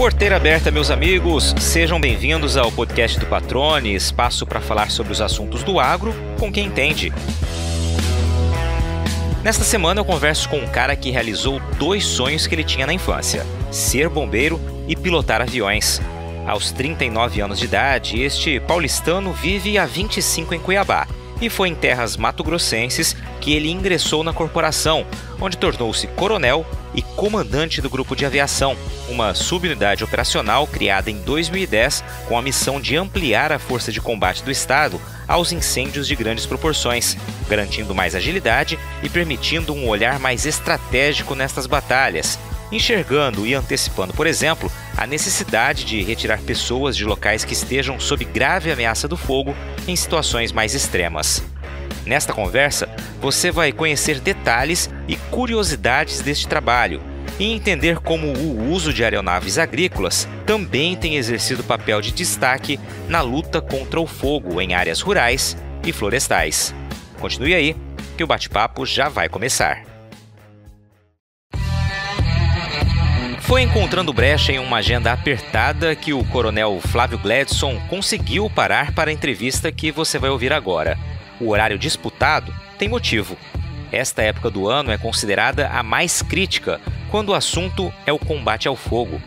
Porteira aberta, meus amigos, sejam bem-vindos ao podcast do Patrone, espaço para falar sobre os assuntos do agro com quem entende. Nesta semana eu converso com um cara que realizou 2 sonhos que ele tinha na infância: ser bombeiro e pilotar aviões. Aos 39 anos de idade, este paulistano vive há 25 em Cuiabá e foi em terras mato-grossenses que ele ingressou na corporação, onde tornou-se coronel e comandante do Grupo de Aviação, uma subunidade operacional criada em 2010 com a missão de ampliar a força de combate do Estado aos incêndios de grandes proporções, garantindo mais agilidade e permitindo um olhar mais estratégico nestas batalhas, enxergando e antecipando, por exemplo, a necessidade de retirar pessoas de locais que estejam sob grave ameaça do fogo em situações mais extremas. Nesta conversa, você vai conhecer detalhes e curiosidades deste trabalho e entender como o uso de aeronaves agrícolas também tem exercido papel de destaque na luta contra o fogo em áreas rurais e florestais. Continue aí, que o bate-papo já vai começar. Foi encontrando brecha em uma agenda apertada que o coronel Flávio Gledson conseguiu parar para a entrevista que você vai ouvir agora. O horário disputado tem motivo. Esta época do ano é considerada a mais crítica, quando o assunto é o combate ao fogo.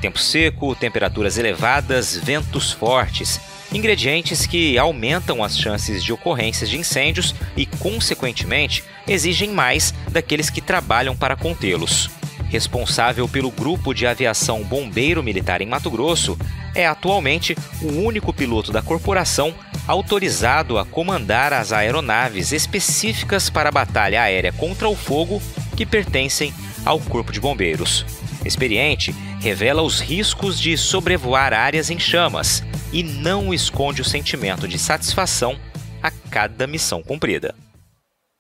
Tempo seco, temperaturas elevadas, ventos fortes, ingredientes que aumentam as chances de ocorrências de incêndios e, consequentemente, exigem mais daqueles que trabalham para contê-los. Responsável pelo Grupo de Aviação Bombeiro Militar em Mato Grosso, é atualmente o único piloto da corporação autorizado a comandar as aeronaves específicas para a batalha aérea contra o fogo que pertencem ao Corpo de Bombeiros. Experiente, revela os riscos de sobrevoar áreas em chamas e não esconde o sentimento de satisfação a cada missão cumprida.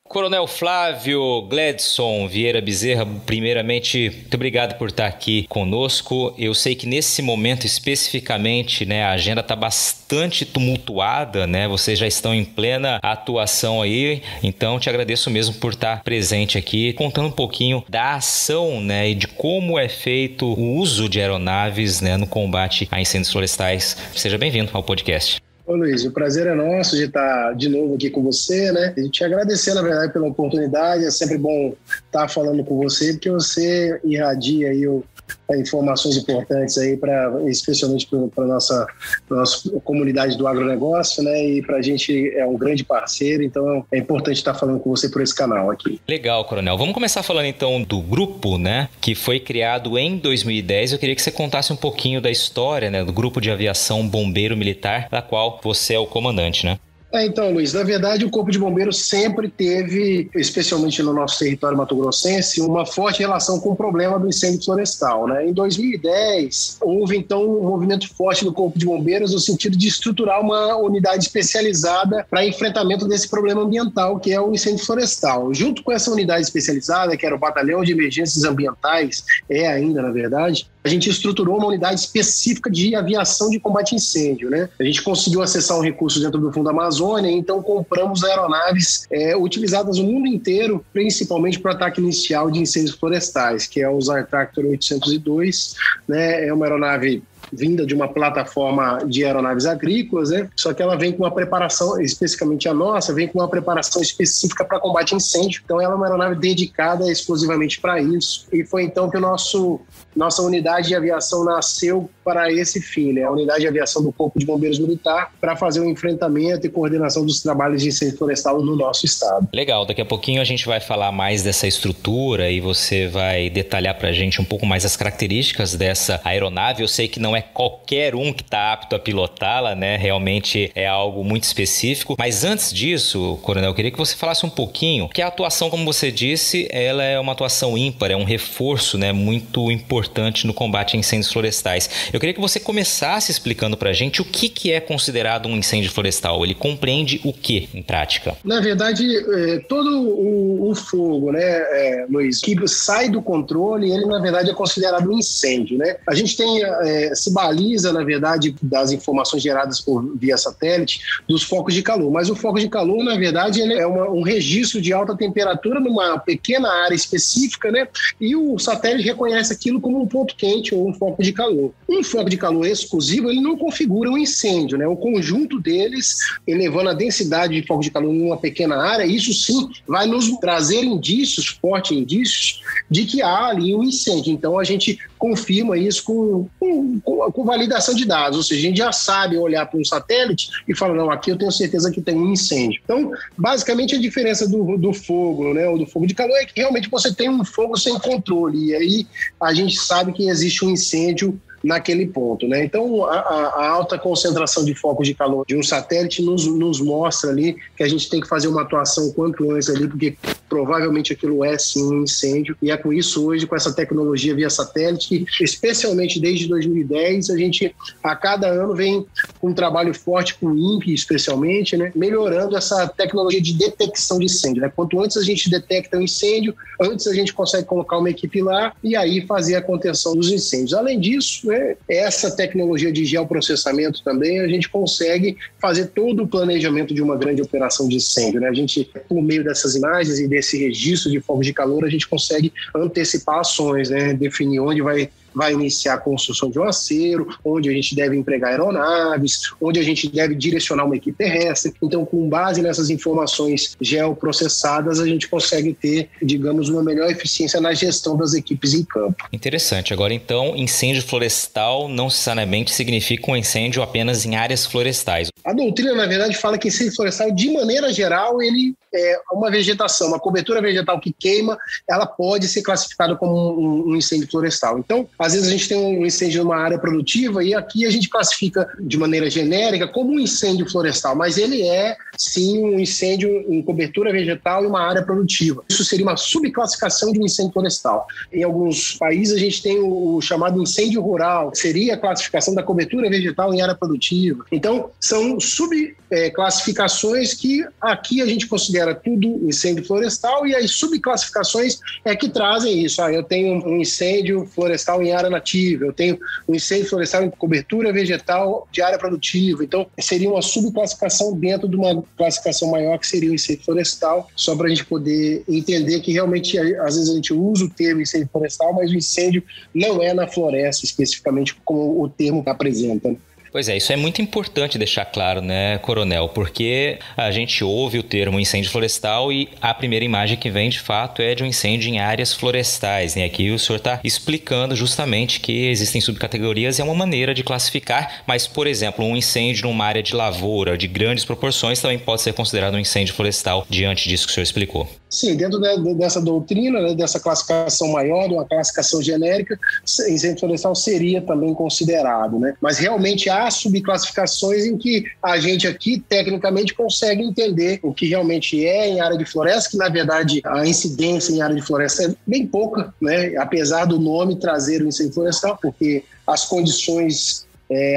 Coronel Flávio Gledson Vieira Bezerra, primeiramente, muito obrigado por estar aqui conosco. Eu sei que nesse momento especificamente, a agenda está bastante tumultuada, Vocês já estão em plena atuação aí, então te agradeço mesmo por estar presente aqui, contando um pouquinho da ação, e de como é feito o uso de aeronaves, no combate a incêndios florestais. Seja bem-vindo ao podcast. Ô Luiz, o prazer é nosso de estar de novo aqui com você, E te agradecer, na verdade, pela oportunidade. É sempre bom estar falando com você, porque você irradia aí informações importantes aí, especialmente para a nossa comunidade do agronegócio, E para a gente é um grande parceiro, então é importante estar falando com você por esse canal aqui. Legal, Coronel. Vamos começar falando então do grupo, que foi criado em 2010. Eu queria que você contasse um pouquinho da história, do Grupo de Aviação Bombeiro Militar, da qual você é o comandante, Então, Luiz, na verdade o Corpo de Bombeiros sempre teve, especialmente no nosso território mato-grossense, uma forte relação com o problema do incêndio florestal, Em 2010, houve então um movimento forte do Corpo de Bombeiros no sentido de estruturar uma unidade especializada para enfrentamento desse problema ambiental, que é o incêndio florestal. Junto com essa unidade especializada, que era o Batalhão de Emergências Ambientais, ainda, na verdade, a gente estruturou uma unidade específica de aviação de combate a incêndio, A gente conseguiu acessar um recurso dentro do Fundo Amazônia, então compramos aeronaves utilizadas no mundo inteiro, principalmente para o ataque inicial de incêndios florestais, que é o Zar Tractor 802, É uma aeronave vinda de uma plataforma de aeronaves agrícolas, Só que ela vem com uma preparação, especificamente a nossa, vem com uma preparação específica para combate a incêndio. Então ela é uma aeronave dedicada exclusivamente para isso. E foi então que nossa unidade de aviação nasceu para esse fim, A unidade de aviação do Corpo de Bombeiros Militar, para fazer o enfrentamento e coordenação dos trabalhos de incêndio florestal no nosso estado. Legal, daqui a pouquinho a gente vai falar mais dessa estrutura e você vai detalhar para a gente um pouco mais as características dessa aeronave. Eu sei que não é qualquer um que está apto a pilotá-la, Realmente é algo muito específico. Mas antes disso, Coronel, eu queria que você falasse um pouquinho, que a atuação, como você disse, ela é uma atuação ímpar, é um reforço, muito importante no combate a incêndios florestais. Eu queria que você começasse explicando para a gente o que é considerado um incêndio florestal. Ele compreende o que, em prática? Na verdade, todo o fogo, Luiz, que sai do controle, ele, na verdade, é considerado um incêndio, A gente tem, se baliza, na verdade, das informações geradas via satélite dos focos de calor. Mas o foco de calor, na verdade, ele é um registro de alta temperatura numa pequena área específica, né? E o satélite reconhece aquilo como um ponto quente ou um foco de calor. Um foco de calor exclusivo, ele não configura um incêndio, né? O conjunto deles, elevando a densidade de foco de calor em uma pequena área, isso sim vai nos trazer indícios, fortes indícios, de que há ali um incêndio. Então, a gente confirma isso com validação de dados, ou seja, a gente já sabe olhar para um satélite e fala, não, aqui eu tenho certeza que tem um incêndio. Então, basicamente, a diferença do fogo, né, ou do fogo de calor é que realmente você tem um fogo sem controle, e aí a gente sabe que existe um incêndio naquele ponto, né? Então, a alta concentração de focos de calor de um satélite nos mostra ali que a gente tem que fazer uma atuação quanto antes ali, porque provavelmente aquilo é sim um incêndio, e é com isso hoje, com essa tecnologia via satélite, que especialmente desde 2010, a gente a cada ano vem com um trabalho forte com o INPE especialmente, né? Melhorando essa tecnologia de detecção de incêndio, né? Quanto antes a gente detecta um incêndio, antes a gente consegue colocar uma equipe lá e aí fazer a contenção dos incêndios. Além disso, né, essa tecnologia de geoprocessamento também, a gente consegue fazer todo o planejamento de uma grande operação de incêndio, né? A gente, por meio dessas imagens e desse registro de focos de calor, a gente consegue antecipar ações, né? Definir onde vai iniciar a construção de um acero, onde a gente deve empregar aeronaves, onde a gente deve direcionar uma equipe terrestre. Então, com base nessas informações geoprocessadas, a gente consegue ter, digamos, uma melhor eficiência na gestão das equipes em campo. Interessante. Agora, então, incêndio florestal não necessariamente significa um incêndio apenas em áreas florestais. A doutrina, na verdade, fala que incêndio florestal, de maneira geral, ele é uma vegetação, uma cobertura vegetal que queima, ela pode ser classificada como um incêndio florestal. Então, às vezes a gente tem um incêndio numa área produtiva e aqui a gente classifica de maneira genérica como um incêndio florestal, mas ele é, sim, um incêndio em cobertura vegetal em uma área produtiva. Isso seria uma subclassificação de um incêndio florestal. Em alguns países a gente tem o chamado incêndio rural, que seria a classificação da cobertura vegetal em área produtiva. Então, são subclassificações que aqui a gente considera tudo incêndio florestal e as subclassificações é que trazem isso. Eu tenho um incêndio florestal em área nativa, eu tenho um incêndio florestal em cobertura vegetal de área produtiva. Então, seria uma subclassificação dentro de uma classificação maior que seria o incêndio florestal, só para a gente poder entender que realmente, às vezes a gente usa o termo incêndio florestal, mas o incêndio não é na floresta especificamente como o termo apresenta. Pois é, isso é muito importante deixar claro, né, Coronel? Porque a gente ouve o termo incêndio florestal e a primeira imagem que vem, de fato, é de um incêndio em áreas florestais, né? Aqui o senhor está explicando justamente que existem subcategorias e é uma maneira de classificar, mas, por exemplo, um incêndio numa área de lavoura de grandes proporções também pode ser considerado um incêndio florestal, diante disso que o senhor explicou. Sim, dentro dessa doutrina, né, dessa classificação maior, de uma classificação genérica, incêndio florestal seria também considerado, né? Mas realmente há subclassificações em que a gente aqui, tecnicamente, consegue entender o que realmente é em área de floresta, que, na verdade, a incidência em área de floresta é bem pouca, né? Apesar do nome trazer o incêndio florestal, porque as condições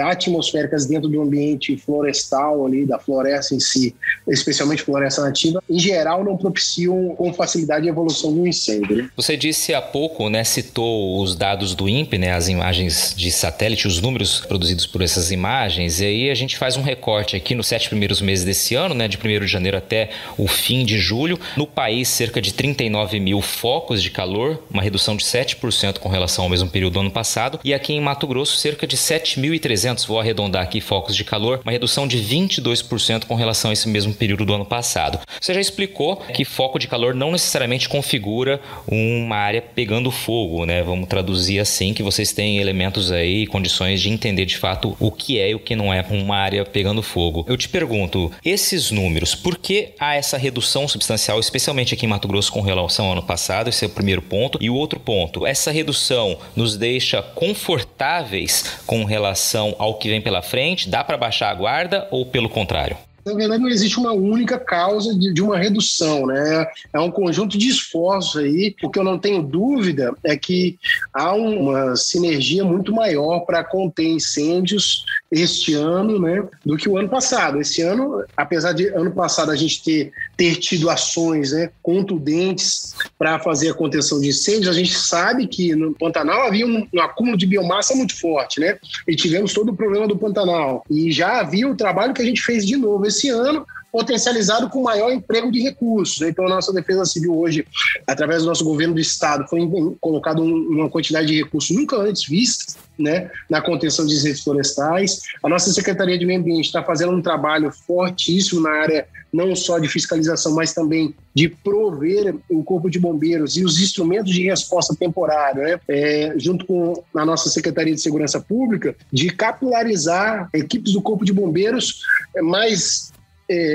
atmosféricas dentro do ambiente florestal ali, da floresta em si, especialmente floresta nativa, em geral não propiciam com facilidade a evolução do incêndio, né? Você disse há pouco, né, citou os dados do INPE, né, as imagens de satélite, os números produzidos por essas imagens, e aí a gente faz um recorte aqui nos 7 primeiros meses desse ano, né, de 1º de janeiro até o fim de julho. No país, cerca de 39 mil focos de calor, uma redução de 7% com relação ao mesmo período do ano passado, e aqui em Mato Grosso, cerca de 7.300, vou arredondar aqui, focos de calor, uma redução de 22% com relação a esse mesmo período do ano passado. Você já explicou que foco de calor não necessariamente configura uma área pegando fogo, né? Vamos traduzir assim, que vocês têm elementos aí, condições de entender de fato o que é e o que não é uma área pegando fogo. Eu te pergunto, esses números, por que há essa redução substancial, especialmente aqui em Mato Grosso com relação ao ano passado? Esse é o primeiro ponto. E o outro ponto, essa redução nos deixa confortáveis com relação ao que vem pela frente? Dá para baixar a guarda ou pelo contrário? Na verdade, não existe uma única causa de uma redução, né? É um conjunto de esforços aí. O que eu não tenho dúvida é que há uma sinergia muito maior para conter incêndios, este ano, né, do que o ano passado. Esse ano, apesar de ano passado a gente ter tido ações, né, contundentes para fazer a contenção de incêndios, a gente sabe que no Pantanal havia um acúmulo de biomassa muito forte, né? E tivemos todo o problema do Pantanal. E já havia o trabalho que a gente fez de novo esse ano, potencializado com maior emprego de recursos. Então, a nossa Defesa Civil hoje, através do nosso governo do Estado, foi colocado uma quantidade de recursos nunca antes vistas, né, na contenção de incêndios florestais. A nossa Secretaria de Meio Ambiente está fazendo um trabalho fortíssimo na área não só de fiscalização, mas também de prover o Corpo de Bombeiros e os instrumentos de resposta temporária, né, junto com a nossa Secretaria de Segurança Pública, de capilarizar equipes do Corpo de Bombeiros mais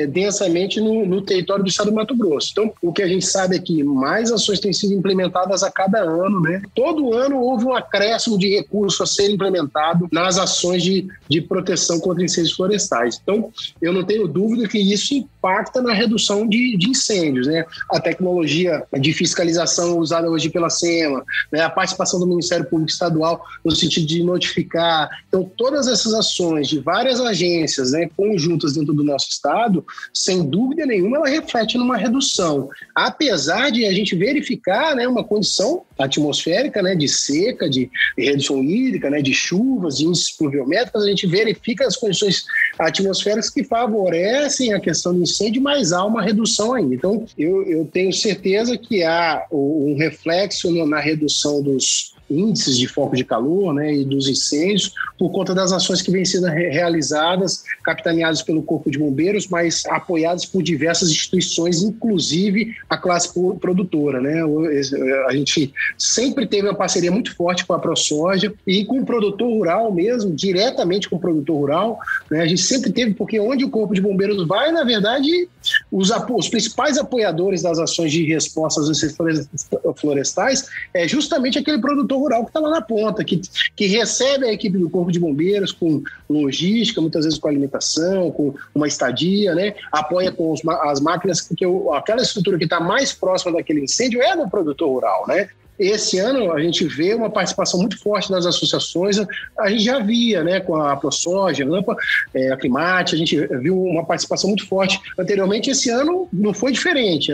densamente no território do estado do Mato Grosso. Então, o que a gente sabe é que mais ações têm sido implementadas a cada ano, né? Todo ano houve um acréscimo de recursos a ser implementado nas ações de proteção contra incêndios florestais. Então, eu não tenho dúvida que isso impacta na redução de incêndios, né? A tecnologia de fiscalização usada hoje pela SEMA, né? A participação do Ministério Público Estadual no sentido de notificar. Então, todas essas ações de várias agências, né, conjuntas dentro do nosso estado, sem dúvida nenhuma, ela reflete numa redução. Apesar de a gente verificar, né, uma condição atmosférica, né, de seca, de redução hídrica, né, de chuvas, de índices pluviométricos, a gente verifica as condições atmosféricas que favorecem a questão do incêndio, mas há uma redução ainda. Então, eu tenho certeza que há um reflexo na redução dos índices de foco de calor, né, e dos incêndios, por conta das ações que vêm sendo realizadas, capitaneadas pelo Corpo de Bombeiros, mas apoiadas por diversas instituições, inclusive a classe produtora, né? A gente sempre teve uma parceria muito forte com a ProSoja e com o produtor rural mesmo, diretamente com o produtor rural, né? A gente sempre teve, porque onde o Corpo de Bombeiros vai, na verdade, os principais apoiadores das ações de resposta aos incêndios florestais é justamente aquele produtor rural que está lá na ponta, que recebe a equipe do Corpo de Bombeiros com logística, muitas vezes com alimentação, com uma estadia, né? Apoia com as máquinas, porque aquela estrutura que está mais próxima daquele incêndio é do produtor rural, né? Esse ano a gente vê uma participação muito forte das associações, a gente já via, né, com a ProSoja, a AMPA, a Climate, a gente viu uma participação muito forte anteriormente. Esse ano não foi diferente,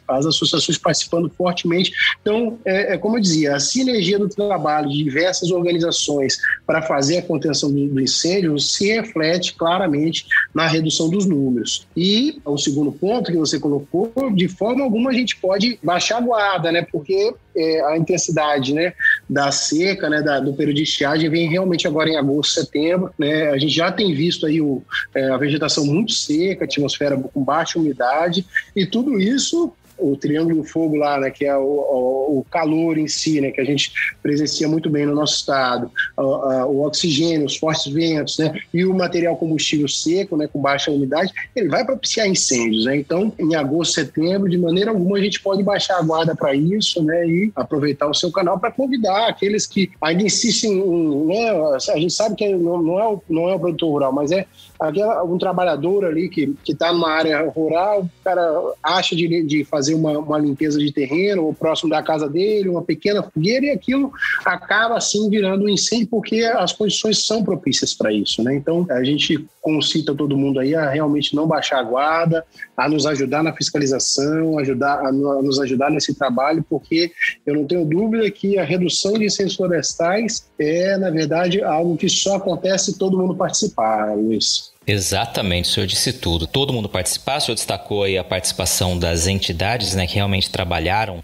as associações participando fortemente. Então, como eu dizia, a sinergia do trabalho de diversas organizações para fazer a contenção do incêndio se reflete claramente na redução dos números. E o segundo ponto que você colocou, de forma alguma a gente pode baixar a guarda, né, porque a intensidade, né, da seca, né, do período de estiagem vem realmente agora em agosto, setembro, né? A gente já tem visto aí a vegetação muito seca, a atmosfera com baixa umidade, e tudo isso, o Triângulo do Fogo lá, né, que é o calor em si, né, que a gente presencia muito bem no nosso estado, o oxigênio, os fortes ventos, né, e o material combustível seco, né, com baixa umidade, ele vai propiciar incêndios, né? Então, em agosto, setembro, de maneira alguma a gente pode baixar a guarda para isso, né, e aproveitar o seu canal para convidar aqueles que ainda insistem, né, a gente sabe que não é o produtor rural, mas é um trabalhador ali que está numa área rural, o cara acha de fazer uma limpeza de terreno ou próximo da casa dele, uma pequena fogueira, e aquilo acaba assim virando um incêndio porque as condições são propícias para isso, né? Então a gente concita todo mundo aí a realmente não baixar a guarda, a nos ajudar na fiscalização, a nos ajudar nesse trabalho, porque eu não tenho dúvida que a redução de incêndios florestais é, na verdade, algo que só acontece se todo mundo participar, Luiz. Exatamente, o senhor disse tudo. Todo mundo participar, o senhor destacou aí a participação das entidades, né, que realmente trabalharam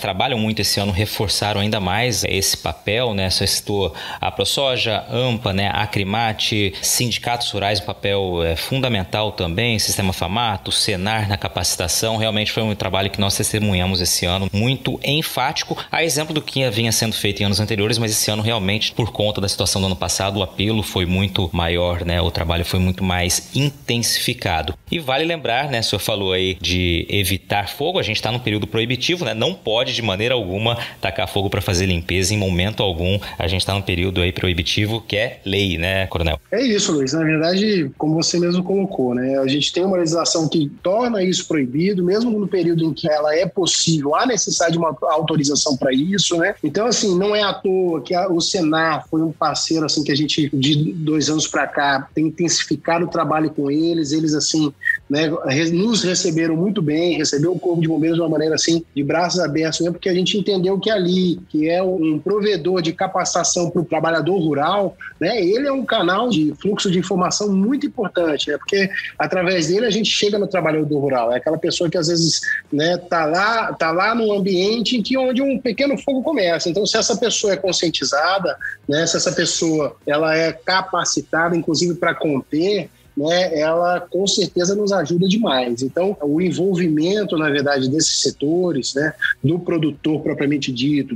trabalham muito esse ano, reforçaram ainda mais esse papel, né? O senhor citou a ProSoja, AMPA, né, a Climate, sindicatos rurais, um papel fundamental também, Sistema Famato, Senar na capacitação. Realmente foi um trabalho que nós testemunhamos esse ano, muito enfático, a exemplo do que vinha sendo feito em anos anteriores, mas esse ano realmente, por conta da situação do ano passado, o apelo foi muito maior, né? O trabalho foi muito muito mais intensificado. E vale lembrar, né, o senhor falou aí de evitar fogo, a gente está num período proibitivo, né, não pode de maneira alguma tacar fogo para fazer limpeza em momento algum, a gente está num período aí proibitivo que é lei, né, Coronel? É isso, Luiz, na verdade, como você mesmo colocou, né, a gente tem uma legislação que torna isso proibido, mesmo no período em que ela é possível, há necessidade de uma autorização para isso, né, então assim, não é à toa que o Senar foi um parceiro assim que a gente, de 2 anos para cá, tem intensificado o trabalho com eles assim, né, nos receberam muito bem, recebeu o Corpo de Bombeiros de uma maneira assim, de braços abertos, né, porque a gente entendeu que ali, que é um provedor de capacitação para o trabalhador rural, né, ele é um canal de fluxo de informação muito importante, né, porque através dele a gente chega no trabalhador rural, é aquela pessoa que às vezes, né, tá lá no ambiente em que onde um pequeno fogo começa. Então, se essa pessoa é conscientizada, né, se essa pessoa ela é capacitada, inclusive para conter, né, ela com certeza nos ajuda demais. Então, o envolvimento, na verdade, desses setores, né, do produtor propriamente dito,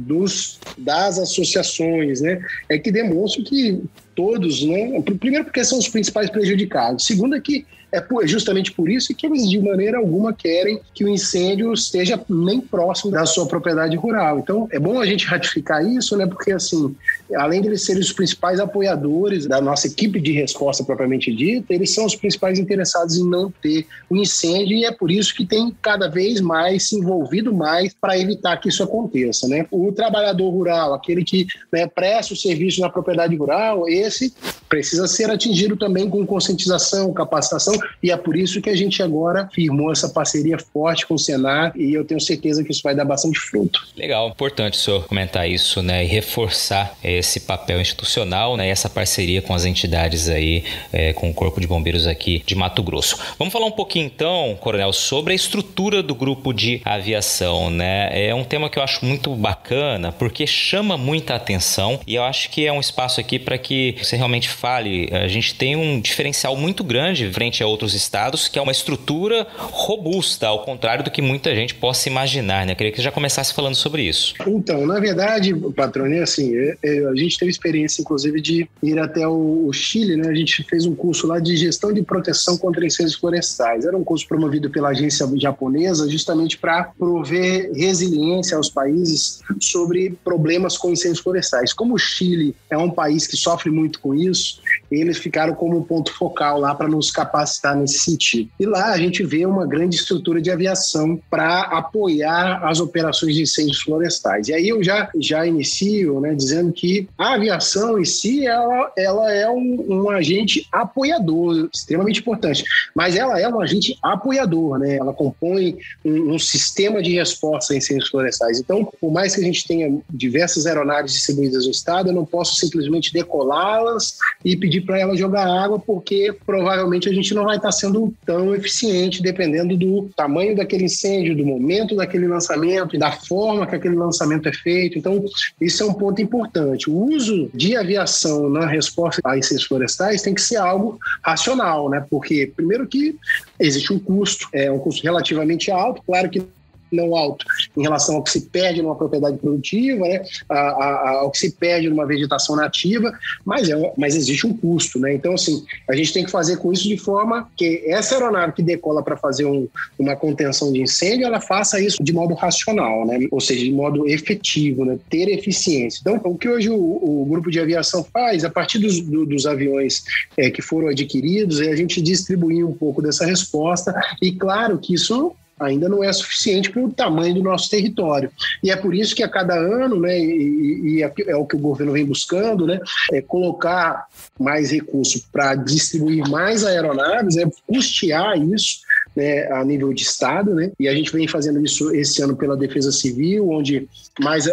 das associações, né, é que demonstra que todos, né, primeiro porque são os principais prejudicados, segundo é que é justamente por isso que eles de maneira alguma querem que o incêndio esteja nem próximo da sua propriedade rural. Então é bom a gente ratificar isso, né? Porque assim, além de eles serem os principais apoiadores da nossa equipe de resposta propriamente dita, eles são os principais interessados em não ter o incêndio e é por isso que tem cada vez mais se envolvido mais para evitar que isso aconteça, né? O trabalhador rural, aquele que, né, presta o serviço na propriedade rural, esse precisa ser atingido também com conscientização, capacitação, e é por isso que a gente agora firmou essa parceria forte com o Senar e eu tenho certeza que isso vai dar bastante fruto. Legal, importante o senhor comentar isso, né, e reforçar esse papel institucional, né, e essa parceria com as entidades aí, com o Corpo de Bombeiros aqui de Mato Grosso. Vamos falar um pouquinho então, Coronel, sobre a estrutura do grupo de aviação, né? É um tema que eu acho muito bacana, porque chama muita atenção e eu acho que é um espaço aqui para que você realmente fale. A gente tem um diferencial muito grande frente a outros estados, que é uma estrutura robusta, ao contrário do que muita gente possa imaginar, né? Eu queria que você já começasse falando sobre isso. Então, na verdade, patrônio, assim, a gente teve experiência, inclusive, de ir até o Chile, né? A gente fez um curso lá de gestão de proteção contra incêndios florestais. Era um curso promovido pela agência japonesa, justamente para prover resiliência aos países sobre problemas com incêndios florestais. Como o Chile é um país que sofre muito com isso, eles ficaram como ponto focal lá para nos capacitar nesse sentido. E lá a gente vê uma grande estrutura de aviação para apoiar as operações de incêndios florestais. E aí eu já inicio, né, dizendo que a aviação em si, ela é um agente apoiador, extremamente importante, mas ela é um agente apoiador, né? Ela compõe um sistema de resposta a incêndios florestais. Então, por mais que a gente tenha diversas aeronaves distribuídas no estado, eu não posso simplesmente decolá-las e pedir para ela jogar água, porque provavelmente a gente não vai estar sendo tão eficiente dependendo do tamanho daquele incêndio, do momento daquele lançamento e da forma que aquele lançamento é feito. Então, isso é um ponto importante. O uso de aviação na resposta a incêndios florestais tem que ser algo racional, né? Porque, primeiro que existe um custo, é um custo relativamente alto, claro que não alto em relação ao que se perde numa propriedade produtiva, né, ao que se perde numa vegetação nativa, mas existe um custo, né? Então, assim, a gente tem que fazer com isso de forma que essa aeronave que decola para fazer uma contenção de incêndio, ela faça isso de modo racional, né? Ou seja, de modo efetivo, né? Ter eficiência. Então, o que hoje o grupo de aviação faz, a partir dos aviões que foram adquiridos, é a gente distribuir um pouco dessa resposta e, claro, que isso ainda não é suficiente para o tamanho do nosso território. E é por isso que a cada ano, né, e é o que o governo vem buscando, né, é colocar mais recursos para distribuir mais aeronaves, custear isso, né, a nível de estado, né? E a gente vem fazendo isso esse ano pela Defesa Civil, onde mais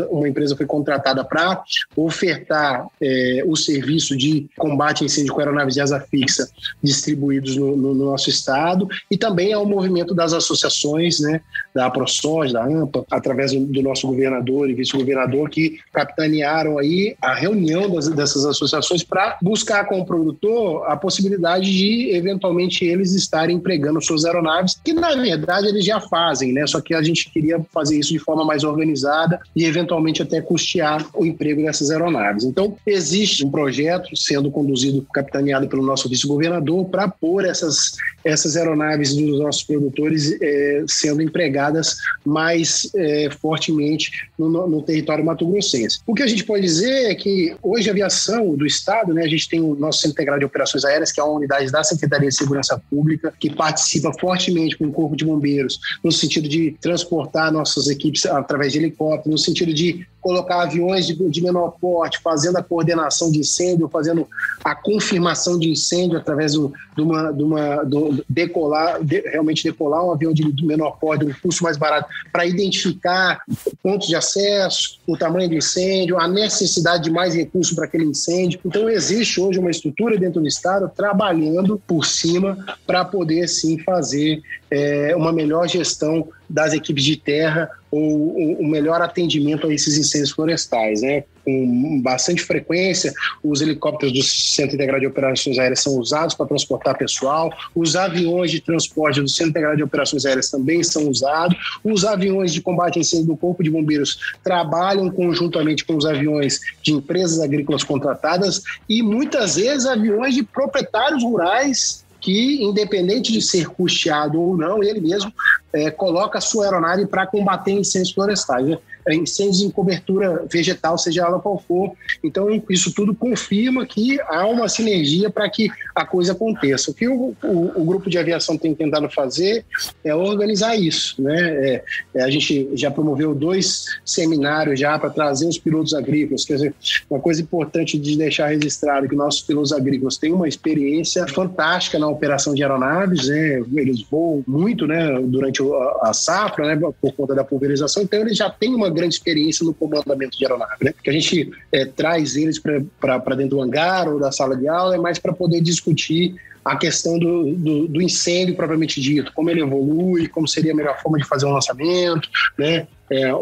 uma empresa foi contratada para ofertar o serviço de combate a incêndio com aeronaves de asa fixa distribuídos no nosso estado, e também ao movimento das associações, né, da APROSOJ, da AMPA, através do nosso governador e vice-governador, que capitanearam aí a reunião dessas associações para buscar com o produtor a possibilidade de, eventualmente, eles estarem empregando trabalhando suas aeronaves, que na verdade eles já fazem, né? Só que a gente queria fazer isso de forma mais organizada e eventualmente até custear o emprego dessas aeronaves. Então, existe um projeto sendo conduzido, capitaneado pelo nosso vice-governador, para pôr essas aeronaves dos nossos produtores sendo empregadas mais fortemente no território mato-grossense. O que a gente pode dizer é que hoje a aviação do Estado, né, a gente tem o nosso Centro Integrado de Operações Aéreas, que é uma unidade da Secretaria de Segurança Pública, que participa fortemente com o Corpo de Bombeiros, no sentido de transportar nossas equipes através de helicóptero, no sentido de colocar aviões de menor porte, fazendo a coordenação de incêndio, fazendo a confirmação de incêndio através realmente decolar um avião de menor porte, um custo mais barato, para identificar pontos de acesso, o tamanho do incêndio, a necessidade de mais recursos para aquele incêndio. Então, existe hoje uma estrutura dentro do Estado trabalhando por cima para poder, sim, fazer uma melhor gestão das equipes de terra ou um melhor atendimento a esses incêndios florestais, né? Com bastante frequência, os helicópteros do Centro Integrado de Operações Aéreas são usados para transportar pessoal, os aviões de transporte do Centro Integrado de Operações Aéreas também são usados, os aviões de combate a incêndio do Corpo de Bombeiros trabalham conjuntamente com os aviões de empresas agrícolas contratadas e muitas vezes aviões de proprietários rurais que, independente de ser custeado ou não, ele mesmo coloca a sua aeronave para combater incêndios florestais, né? Incêndios em cobertura vegetal, seja ela qual for. Então, isso tudo confirma que há uma sinergia para que a coisa aconteça. O que o grupo de aviação tem tentado fazer é organizar isso, né? A gente já promoveu 2 seminários já para trazer os pilotos agrícolas. Quer dizer, uma coisa importante de deixar registrado que nossos pilotos agrícolas têm uma experiência fantástica na operação de aeronaves, né? Eles voam muito, né, durante a safra, né, por conta da pulverização, então eles já têm uma grande experiência no comandamento de aeronave, né? Que a gente traz eles para dentro do hangar ou da sala de aula, é mais para poder discutir a questão do incêndio propriamente dito, como ele evolui, como seria a melhor forma de fazer um lançamento, né?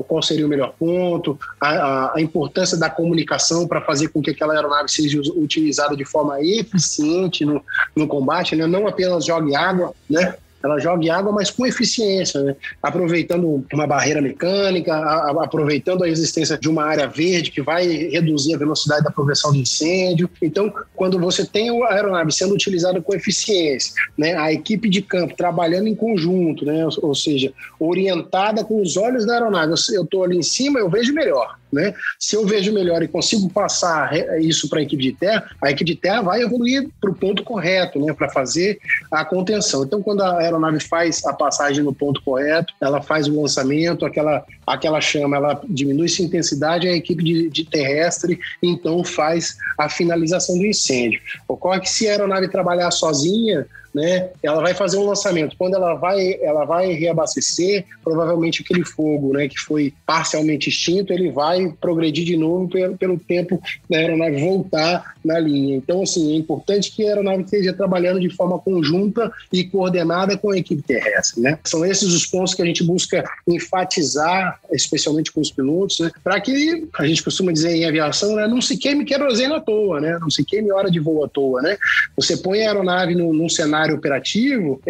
Qual seria o melhor ponto, a importância da comunicação para fazer com que aquela aeronave seja utilizada de forma eficiente no combate, né? Não apenas jogue água, né? Ela joga água, mas com eficiência, né? Aproveitando uma barreira mecânica, aproveitando a existência de uma área verde que vai reduzir a velocidade da progressão do incêndio. Então, quando você tem a aeronave sendo utilizada com eficiência, né? A equipe de campo trabalhando em conjunto, né? Ou seja, orientada com os olhos da aeronave. Eu estou ali em cima, eu vejo melhor, né? Se eu vejo melhor e consigo passar isso para a equipe de terra vai evoluir para o ponto correto, né? Para fazer a contenção. Então, quando a aeronave faz a passagem no ponto correto, ela faz o lançamento, aquela chama, ela diminui sua intensidade, a equipe de terrestre então faz a finalização do incêndio. Ocorre que se a aeronave trabalhar sozinha, né, ela vai fazer um lançamento. Quando ela vai reabastecer, provavelmente aquele fogo, né, que foi parcialmente extinto, ele vai progredir de novo pelo tempo da aeronave voltar na linha. Então, assim, é importante que a aeronave esteja trabalhando de forma conjunta e coordenada com a equipe terrestre, né? São esses os pontos que a gente busca enfatizar, especialmente com os pilotos, né, para que, a gente costuma dizer em aviação, né, não se queime querosene à toa, né? Não se queime hora de voo à toa, né? Você põe a aeronave num cenário operativo,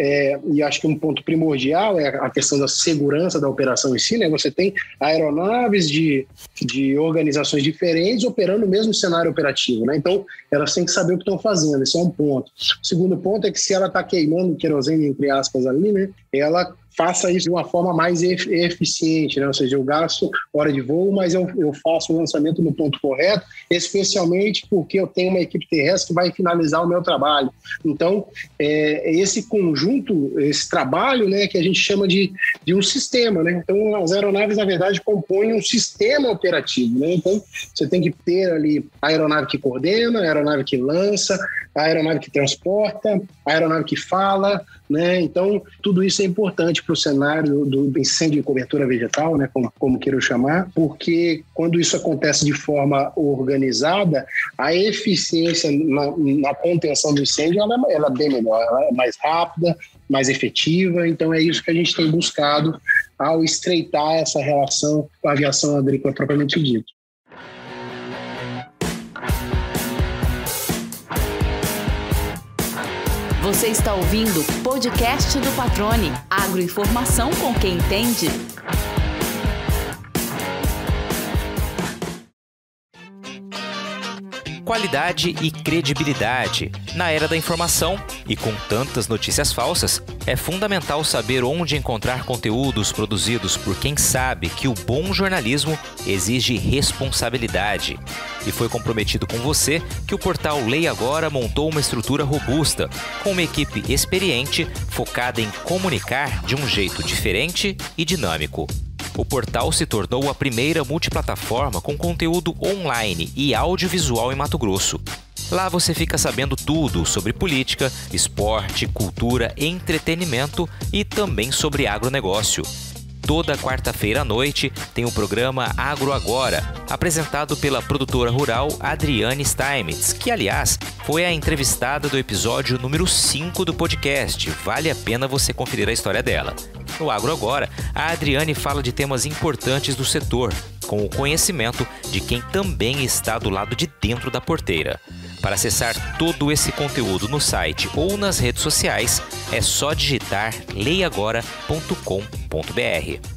e acho que um ponto primordial é a questão da segurança da operação em si, né? Você tem aeronaves de organizações diferentes operando o mesmo cenário operativo, né? Então, elas têm que saber o que estão fazendo, esse é um ponto. O segundo ponto é que se ela está queimando querosene, entre aspas, ali, né? Ela faça isso de uma forma mais eficiente, né? Ou seja, eu gasto hora de voo, mas eu faço o lançamento no ponto correto, especialmente porque eu tenho uma equipe terrestre que vai finalizar o meu trabalho. Então, esse conjunto, esse trabalho, né, que a gente chama de um sistema, né? Então, as aeronaves, na verdade, compõem um sistema operativo, né? Então, você tem que ter ali a aeronave que coordena, a aeronave que lança, a aeronave que transporta, a aeronave que fala, né? Então, tudo isso é importante para o cenário do incêndio em cobertura vegetal, né? Como queira chamar, porque quando isso acontece de forma organizada, a eficiência na contenção do incêndio ela é bem melhor, ela é mais rápida, mais efetiva. Então, é isso que a gente tem buscado ao estreitar essa relação com a aviação agrícola propriamente dita. Você está ouvindo o podcast do Patrone. Agroinformação com quem entende. Qualidade e credibilidade. Na era da informação e com tantas notícias falsas, é fundamental saber onde encontrar conteúdos produzidos por quem sabe que o bom jornalismo exige responsabilidade. E foi comprometido com você que o portal Leia Agora montou uma estrutura robusta, com uma equipe experiente focada em comunicar de um jeito diferente e dinâmico. O portal se tornou a primeira multiplataforma com conteúdo online e audiovisual em Mato Grosso. Lá você fica sabendo tudo sobre política, esporte, cultura, entretenimento e também sobre agronegócio. Toda quarta-feira à noite tem o programa Agro Agora, apresentado pela produtora rural Adriane Steinmetz, que, aliás, foi a entrevistada do episódio número 5 do podcast. Vale a pena você conferir a história dela. No Agro Agora, a Adriane fala de temas importantes do setor, com o conhecimento de quem também está do lado de dentro da porteira. Para acessar todo esse conteúdo no site ou nas redes sociais, é só digitar leiagora.com.br.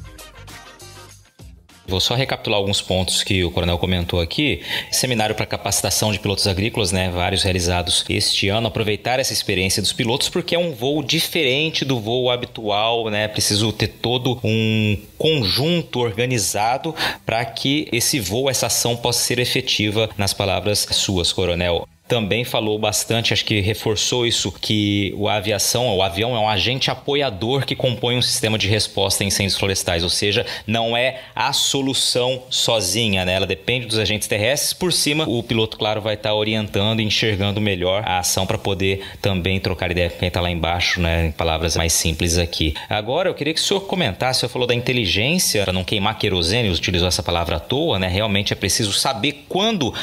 Vou só recapitular alguns pontos que o Coronel comentou aqui. Seminário para capacitação de pilotos agrícolas, vários realizados este ano. Aproveitar essa experiência dos pilotos porque é um voo diferente do voo habitual, Preciso ter todo um conjunto organizado para que esse voo, essa ação possa ser efetiva, nas palavras suas, Coronel. Também falou bastante, acho que reforçou isso, que o avião é um agente apoiador que compõe um sistema de resposta a incêndios florestais, ou seja, não é a solução sozinha, Ela depende dos agentes terrestres. Por cima, o piloto, claro, vai estar orientando e enxergando melhor a ação para poder também trocar ideia com quem está lá embaixo, em palavras mais simples aqui. Agora, eu queria que o senhor comentasse, o senhor falou da inteligência, para não queimar querosene, utilizou essa palavra à toa, Realmente é preciso saber quando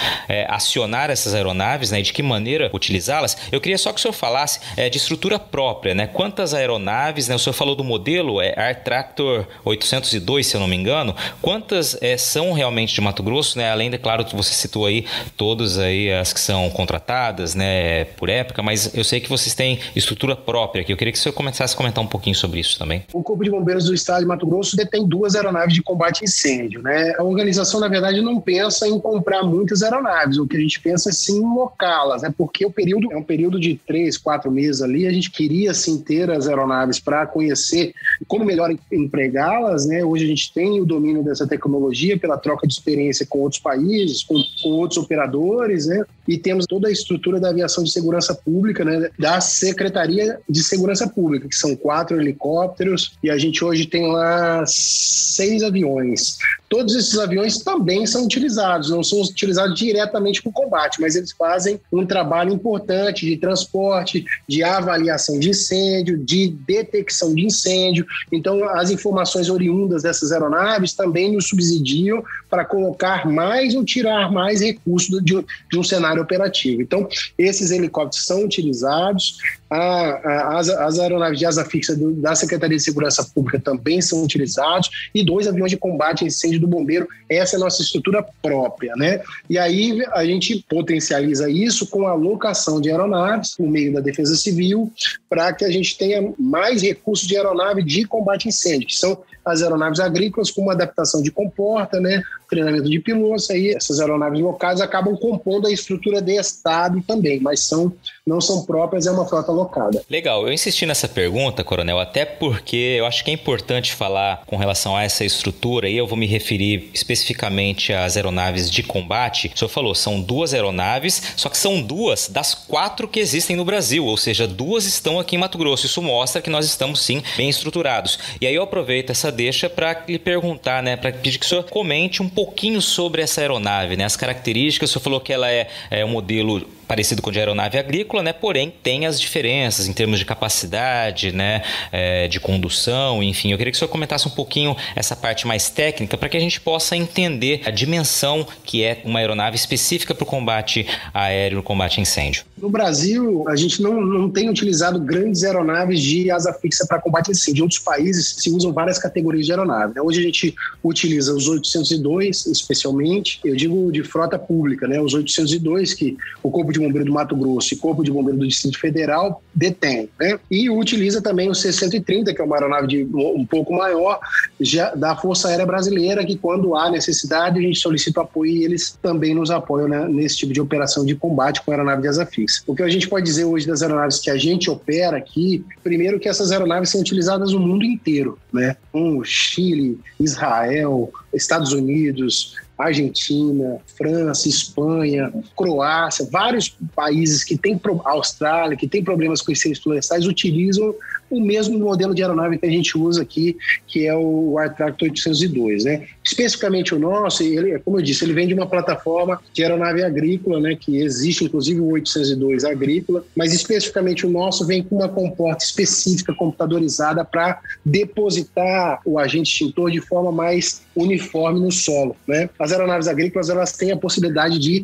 acionar essas aeronaves, de que maneira utilizá-las. Eu queria só que o senhor falasse de estrutura própria, Quantas aeronaves, o senhor falou do modelo Air Tractor 802, se eu não me engano. Quantas são realmente de Mato Grosso, Além, claro, que você citou aí todas aí as que são contratadas, por época, mas eu sei que vocês têm estrutura própria aqui. Eu queria que o senhor começasse a comentar um pouquinho sobre isso também. O Corpo de Bombeiros do Estado de Mato Grosso detém 2 aeronaves de combate a incêndio, A organização, na verdade, não pensa em comprar muitas aeronaves. O que a gente pensa é sim em locá-las, Porque o período é um período de 3, 4 meses ali. A gente queria sim ter as aeronaves para conhecer como melhor empregá-las, Hoje a gente tem o domínio dessa tecnologia pela troca de experiência com outros países, com outros operadores, E temos toda a estrutura da aviação de segurança pública, Da Secretaria de Segurança Pública, que são 4 helicópteros, e a gente hoje tem lá 6 aviões. Todos esses aviões também são utilizados, não são utilizados diretamente para o combate, mas eles fazem um trabalho importante de transporte, de avaliação de incêndio, de detecção de incêndio. Então, as informações oriundas dessas aeronaves também nos subsidiam para colocar mais ou tirar mais recursos de um cenário operativo. Então, esses helicópteros são utilizados, as aeronaves de asa fixa da Secretaria de Segurança Pública também são utilizados, e 2 aviões de combate a incêndio do bombeiro. Essa é a nossa estrutura própria, E aí a gente potencializa isso com a alocação de aeronaves por meio da Defesa Civil, para que a gente tenha mais recursos de aeronave de combate a incêndio, que são as aeronaves agrícolas, com uma adaptação de comporta, treinamento de pilotos. Aí essas aeronaves locais acabam compondo a estrutura de Estado também, mas não são próprias, é uma frota alocada. Legal, eu insisti nessa pergunta, Coronel, até porque eu acho que é importante falar com relação a essa estrutura, e eu vou me referir especificamente às aeronaves de combate. O senhor falou, são 2 aeronaves, só que são 2 das 4 que existem no Brasil, ou seja, 2 estão aqui em Mato Grosso. Isso mostra que nós estamos, sim, bem estruturados. E aí eu aproveito essa deixa para lhe perguntar, para pedir que o senhor comente um pouquinho sobre essa aeronave, as características. O senhor falou que ela é um modelo parecido com o de aeronave agrícola, porém tem as diferenças em termos de capacidade, de condução, enfim. Eu queria que o senhor comentasse um pouquinho essa parte mais técnica para que a gente possa entender a dimensão que é uma aeronave específica para o combate aéreo, o combate a incêndio. No Brasil, a gente não tem utilizado grandes aeronaves de asa fixa para combate a incêndio. Em outros países se usam várias categorias de aeronave. Hoje a gente utiliza os 802, especialmente, eu digo de frota pública, os 802 que o Corpo de Bombeiro do Mato Grosso e Corpo de Bombeiro do Distrito Federal detém, né? E utiliza também o C-130, que é uma aeronave um pouco maior, já da Força Aérea Brasileira, que quando há necessidade a gente solicita apoio e eles também nos apoiam, né, nesse tipo de operação de combate com aeronave de asa fixa. O que a gente pode dizer hoje das aeronaves que a gente opera aqui, primeiro que essas aeronaves são utilizadas no mundo inteiro, né? Chile, Israel, Estados Unidos, Argentina, França, Espanha, Croácia, vários países que têm, Austrália, que tem problemas com incêndios florestais, utilizam o mesmo modelo de aeronave que a gente usa aqui, que é o Air Tractor 802, né? Especificamente o nosso, ele, como eu disse, ele vem de uma plataforma de aeronave agrícola, né? Que existe, inclusive, o 802 agrícola, mas especificamente o nosso vem com uma comporta específica, computadorizada, para depositar o agente extintor de forma mais uniforme no solo, né? As aeronaves agrícolas, elas têm a possibilidade de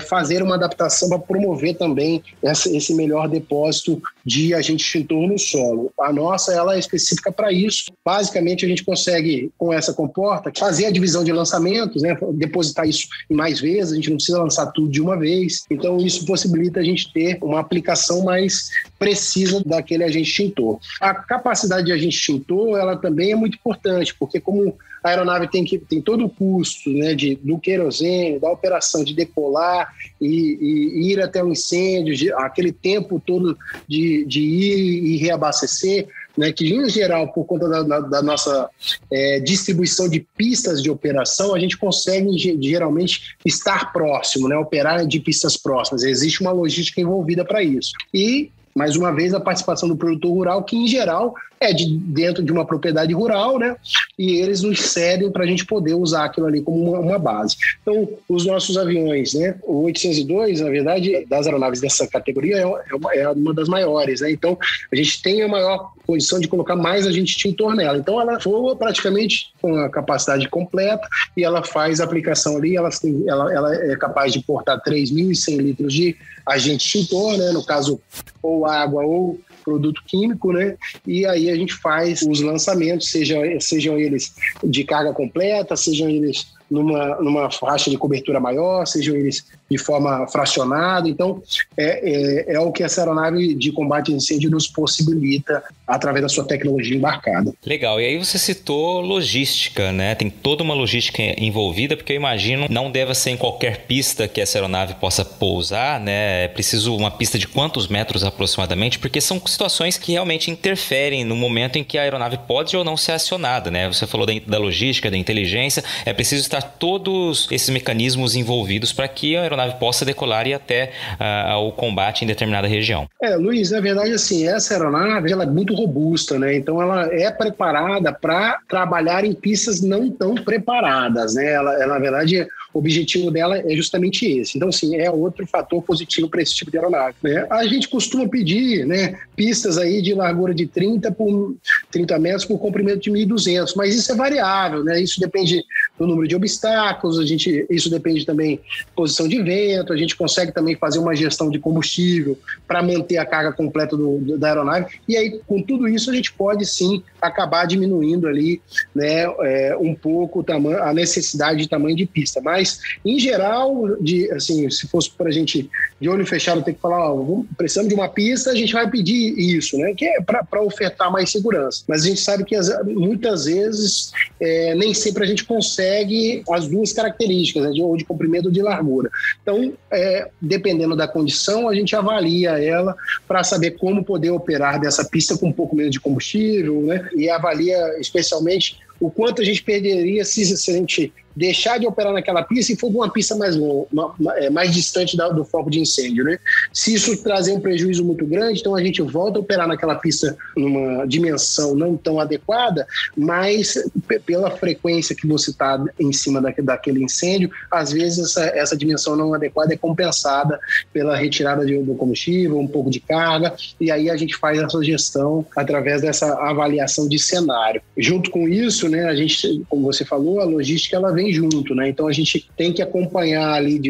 fazer uma adaptação para promover também esse melhor depósito de agente extintor no solo. A nossa, ela é específica para isso. Basicamente, a gente consegue, com essa comporta, fazer a divisão de lançamentos, né? Depositar isso em mais vezes, a gente não precisa lançar tudo de uma vez. Então, isso possibilita a gente ter uma aplicação mais precisa daquele agente extintor. A capacidade de agente extintor, ela também é muito importante, porque como a aeronave tem todo o custo, né, do querosene, da operação de decolar e ir até o incêndio, aquele tempo todo de ir e reabastecer, né, que em geral, por conta da nossa distribuição de pistas de operação, a gente consegue geralmente estar próximo, né, operar de pistas próximas. Existe uma logística envolvida para isso. E, mais uma vez, a participação do produtor rural, que em geral é dentro de uma propriedade rural, né? E eles nos cedem para a gente poder usar aquilo ali como uma base. Então, os nossos aviões, né? O 802, na verdade, das aeronaves dessa categoria, é uma das maiores, né? Então, a gente tem a maior condição de colocar mais agente extintor nela. Então, ela voa praticamente com a capacidade completa e ela faz a aplicação ali, ela é capaz de portar 3.100 litros de agente extintor, né? No caso, ou água ou produto químico, né? E aí a gente faz os lançamentos, sejam eles de carga completa, sejam eles numa faixa de cobertura maior, sejam eles de forma fracionada. Então, é o que essa aeronave de combate a incêndio nos possibilita através da sua tecnologia embarcada. Legal. E aí você citou logística, né? Tem toda uma logística envolvida, porque eu imagino não deva ser em qualquer pista que essa aeronave possa pousar, né? É preciso uma pista de quantos metros aproximadamente, porque são situações que realmente interferem no momento em que a aeronave pode ou não ser acionada, né? Você falou da logística, da inteligência, é preciso estar todos esses mecanismos envolvidos para que a aeronave possa decolar e ir até o combate em determinada região. Luiz, na verdade, assim, essa aeronave ela é muito robusta, né? Então ela é preparada para trabalhar em pistas não tão preparadas, né? Ela, na verdade, o objetivo dela é justamente esse. Então, assim, é outro fator positivo para esse tipo de aeronave, né? A gente costuma pedir, né, pistas aí de largura de 30 metros por comprimento de 1.200, mas isso é variável, né? Isso depende do número de obstáculos, isso depende também da posição de vento, a gente consegue também fazer uma gestão de combustível para manter a carga completa da aeronave, e aí com tudo isso a gente pode sim acabar diminuindo ali, né, um pouco a necessidade de tamanho de pista, mas em geral, assim, se fosse para a gente de olho fechado ter que falar, precisamos de uma pista, a gente vai pedir isso, né, que é para ofertar mais segurança, mas a gente sabe que muitas vezes nem sempre a gente consegue as duas características, né, ou de comprimento ou de largura. Então, dependendo da condição, a gente avalia ela para saber como poder operar dessa pista com um pouco menos de combustível, né? E avalia especialmente o quanto a gente perderia se a gente deixar de operar naquela pista e for uma pista mais longa, mais distante do foco de incêndio, né? Se isso trazer um prejuízo muito grande, então a gente volta a operar naquela pista numa dimensão não tão adequada, mas pela frequência que você está em cima daquele incêndio, às vezes essa dimensão não adequada é compensada pela retirada do combustível, um pouco de carga, e aí a gente faz essa gestão através dessa avaliação de cenário. Junto com isso, né, a gente, como você falou, a logística ela vem vem junto, né? Então a gente tem que acompanhar ali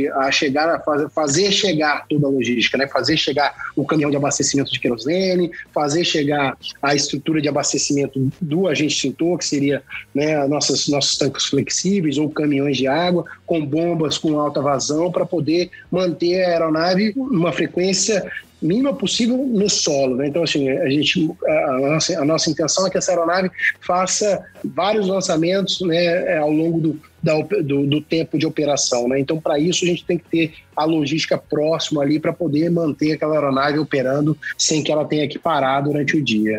fazer chegar toda a logística, né? Fazer chegar o caminhão de abastecimento de querosene, fazer chegar a estrutura de abastecimento do agente extintor, que seria, né, nossos tanques flexíveis ou caminhões de água, com bombas com alta vazão, para poder manter a aeronave numa frequência mínima possível no solo, né? Então, assim, a nossa intenção é que essa aeronave faça vários lançamentos, né, ao longo do tempo de operação, né? Então, para isso, a gente tem que ter a logística próxima ali para poder manter aquela aeronave operando sem que ela tenha que parar durante o dia.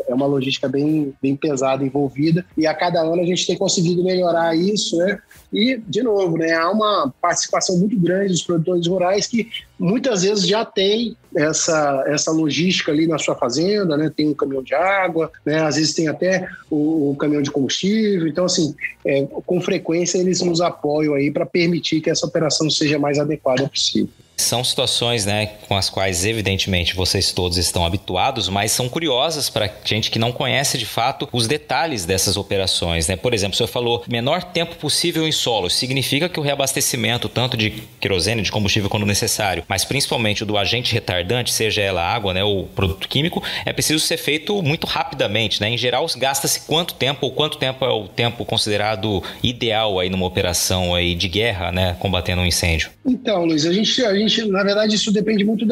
É uma logística bem pesada envolvida, e a cada ano a gente tem conseguido melhorar isso, né? E, de novo, né, há uma participação muito grande dos produtores rurais que muitas vezes já tem essa logística ali na sua fazenda, né? Tem um caminhão de água, né? Às vezes tem até o caminhão de combustível. Então, assim, com frequência eles nos apoiam aí para permitir que essa operação seja mais adequada possível. São situações, né, com as quais, evidentemente, vocês todos estão habituados, mas são curiosas para gente que não conhece, de fato, os detalhes dessas operações, né? Por exemplo, o senhor falou menor tempo possível em solo. Significa que o reabastecimento, tanto de querosene, de combustível quando necessário, mas principalmente o do agente retardante, seja ela água, né, ou produto químico, é preciso ser feito muito rapidamente, né? Em geral, gasta-se quanto tempo, ou quanto tempo é o tempo considerado ideal aí numa operação aí de guerra, né, combatendo um incêndio? Então, Luiz, a gente, na verdade, isso depende muito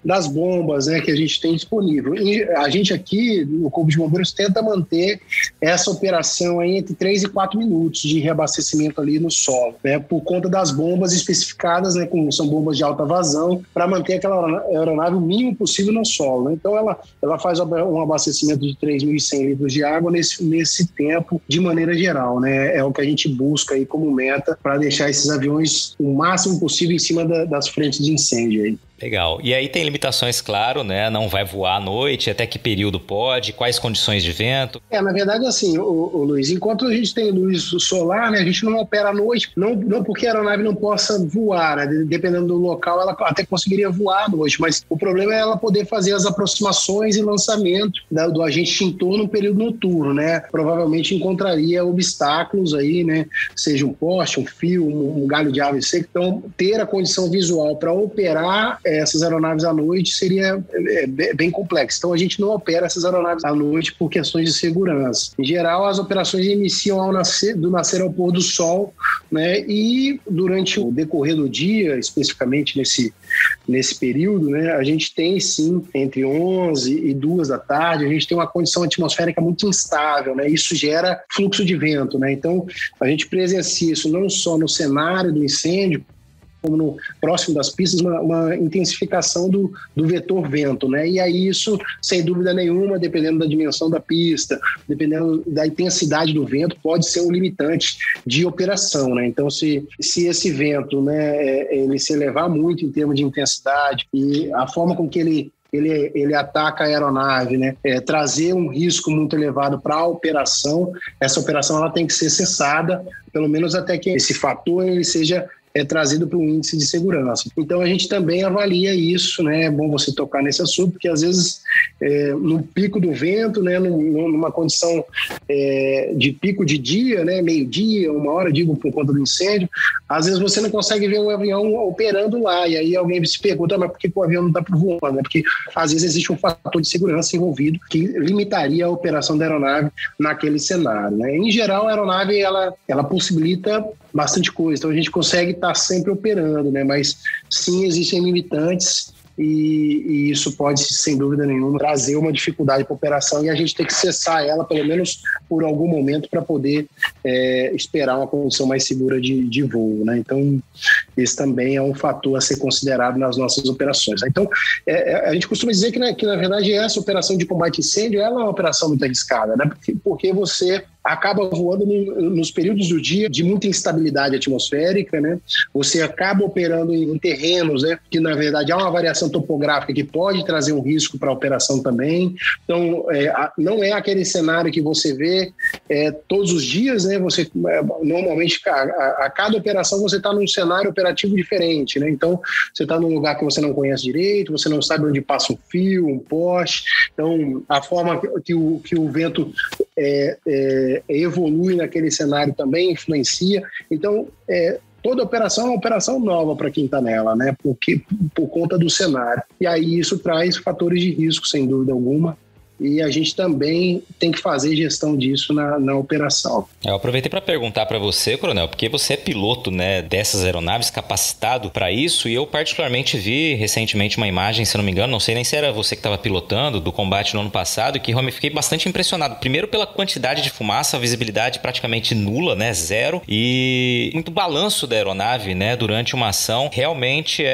das bombas, né, que a gente tem disponível. E a gente aqui, no Corpo de Bombeiros, tenta manter essa operação aí entre 3 e 4 minutos de reabastecimento ali no solo, né, por conta das bombas especificadas, né, são bombas de alta vazão, para manter aquela aeronave o mínimo possível no solo, né? Então, ela faz um abastecimento de 3.100 litros de água nesse tempo, de maneira geral, né? É o que a gente busca aí como meta para deixar esses aviões o máximo possível em cima das frentes de incêndio aí. Legal. E aí tem limitações, claro, né? Não vai voar à noite, até que período pode, quais condições de vento? Na verdade, assim, o Luiz, enquanto a gente tem luz solar, né, a gente não opera à noite, não porque a aeronave não possa voar, né? Dependendo do local, ela até conseguiria voar à noite, mas o problema é ela poder fazer as aproximações e lançamento do agente extintor no período noturno, né? Provavelmente encontraria obstáculos aí, né? Seja um poste, um fio, um galho de árvore seca. Então, ter a condição visual para operar essas aeronaves à noite seria bem complexo. Então, a gente não opera essas aeronaves à noite por questões de segurança. Em geral, as operações iniciam do nascer ao pôr do sol, né? E durante o decorrer do dia, especificamente nesse período, né, a gente tem, sim, entre 11 e 2 da tarde, a gente tem uma condição atmosférica muito instável, né? Isso gera fluxo de vento, né? Então, a gente presencia isso não só no cenário do incêndio, como próximo das pistas, uma intensificação do vetor vento, né? E aí isso, sem dúvida nenhuma, dependendo da dimensão da pista, dependendo da intensidade do vento, pode ser um limitante de operação, né? Então, se esse vento, né, ele se elevar muito em termos de intensidade e a forma com que ele ataca a aeronave, né? Trazer um risco muito elevado para a operação, essa operação ela tem que ser cessada, pelo menos até que esse fator ele seja trazido para um índice de segurança. Então, a gente também avalia isso, né? É bom você tocar nesse assunto, porque às vezes, no pico do vento, né? Numa condição de pico de dia, né? Meio-dia, 1h, digo, por conta do incêndio, às vezes você não consegue ver um avião operando lá, e aí alguém se pergunta, mas por que o avião não está voando? Né? Porque às vezes existe um fator de segurança envolvido que limitaria a operação da aeronave naquele cenário, né? Em geral, a aeronave ela possibilita bastante coisa, então a gente consegue estar sempre operando, né? Mas sim, existem limitantes e isso pode, sem dúvida nenhuma, trazer uma dificuldade para a operação e a gente tem que cessar ela, pelo menos por algum momento, para poder esperar uma condição mais segura de voo, né? Então, esse também é um fator a ser considerado nas nossas operações. Então, a gente costuma dizer que na verdade, essa operação de combate a incêndio ela é uma operação muito arriscada, né? Porque você acaba voando nos períodos do dia de muita instabilidade atmosférica, né? Você acaba operando em terrenos, né? Que na verdade há uma variação topográfica que pode trazer um risco para a operação também. Então, não é aquele cenário que você vê todos os dias, né? Você normalmente a cada operação você está num cenário operativo diferente, né? Então, você está num lugar que você não conhece direito, você não sabe onde passa um fio, um poste. Então, a forma que o vento evolui naquele cenário também, influencia. Então, toda operação é uma operação nova para quem está nela, né? Por conta do cenário. E aí isso traz fatores de risco, sem dúvida alguma. E a gente também tem que fazer gestão disso na operação. Eu aproveitei para perguntar para você, Coronel, porque você é piloto, né, dessas aeronaves, capacitado para isso, e eu particularmente vi recentemente uma imagem, se não me engano, não sei nem se era você que estava pilotando, do combate no ano passado, que realmente fiquei bastante impressionado. Primeiro pela quantidade de fumaça, a visibilidade praticamente nula, né, zero, e muito balanço da aeronave, né, durante uma ação. Realmente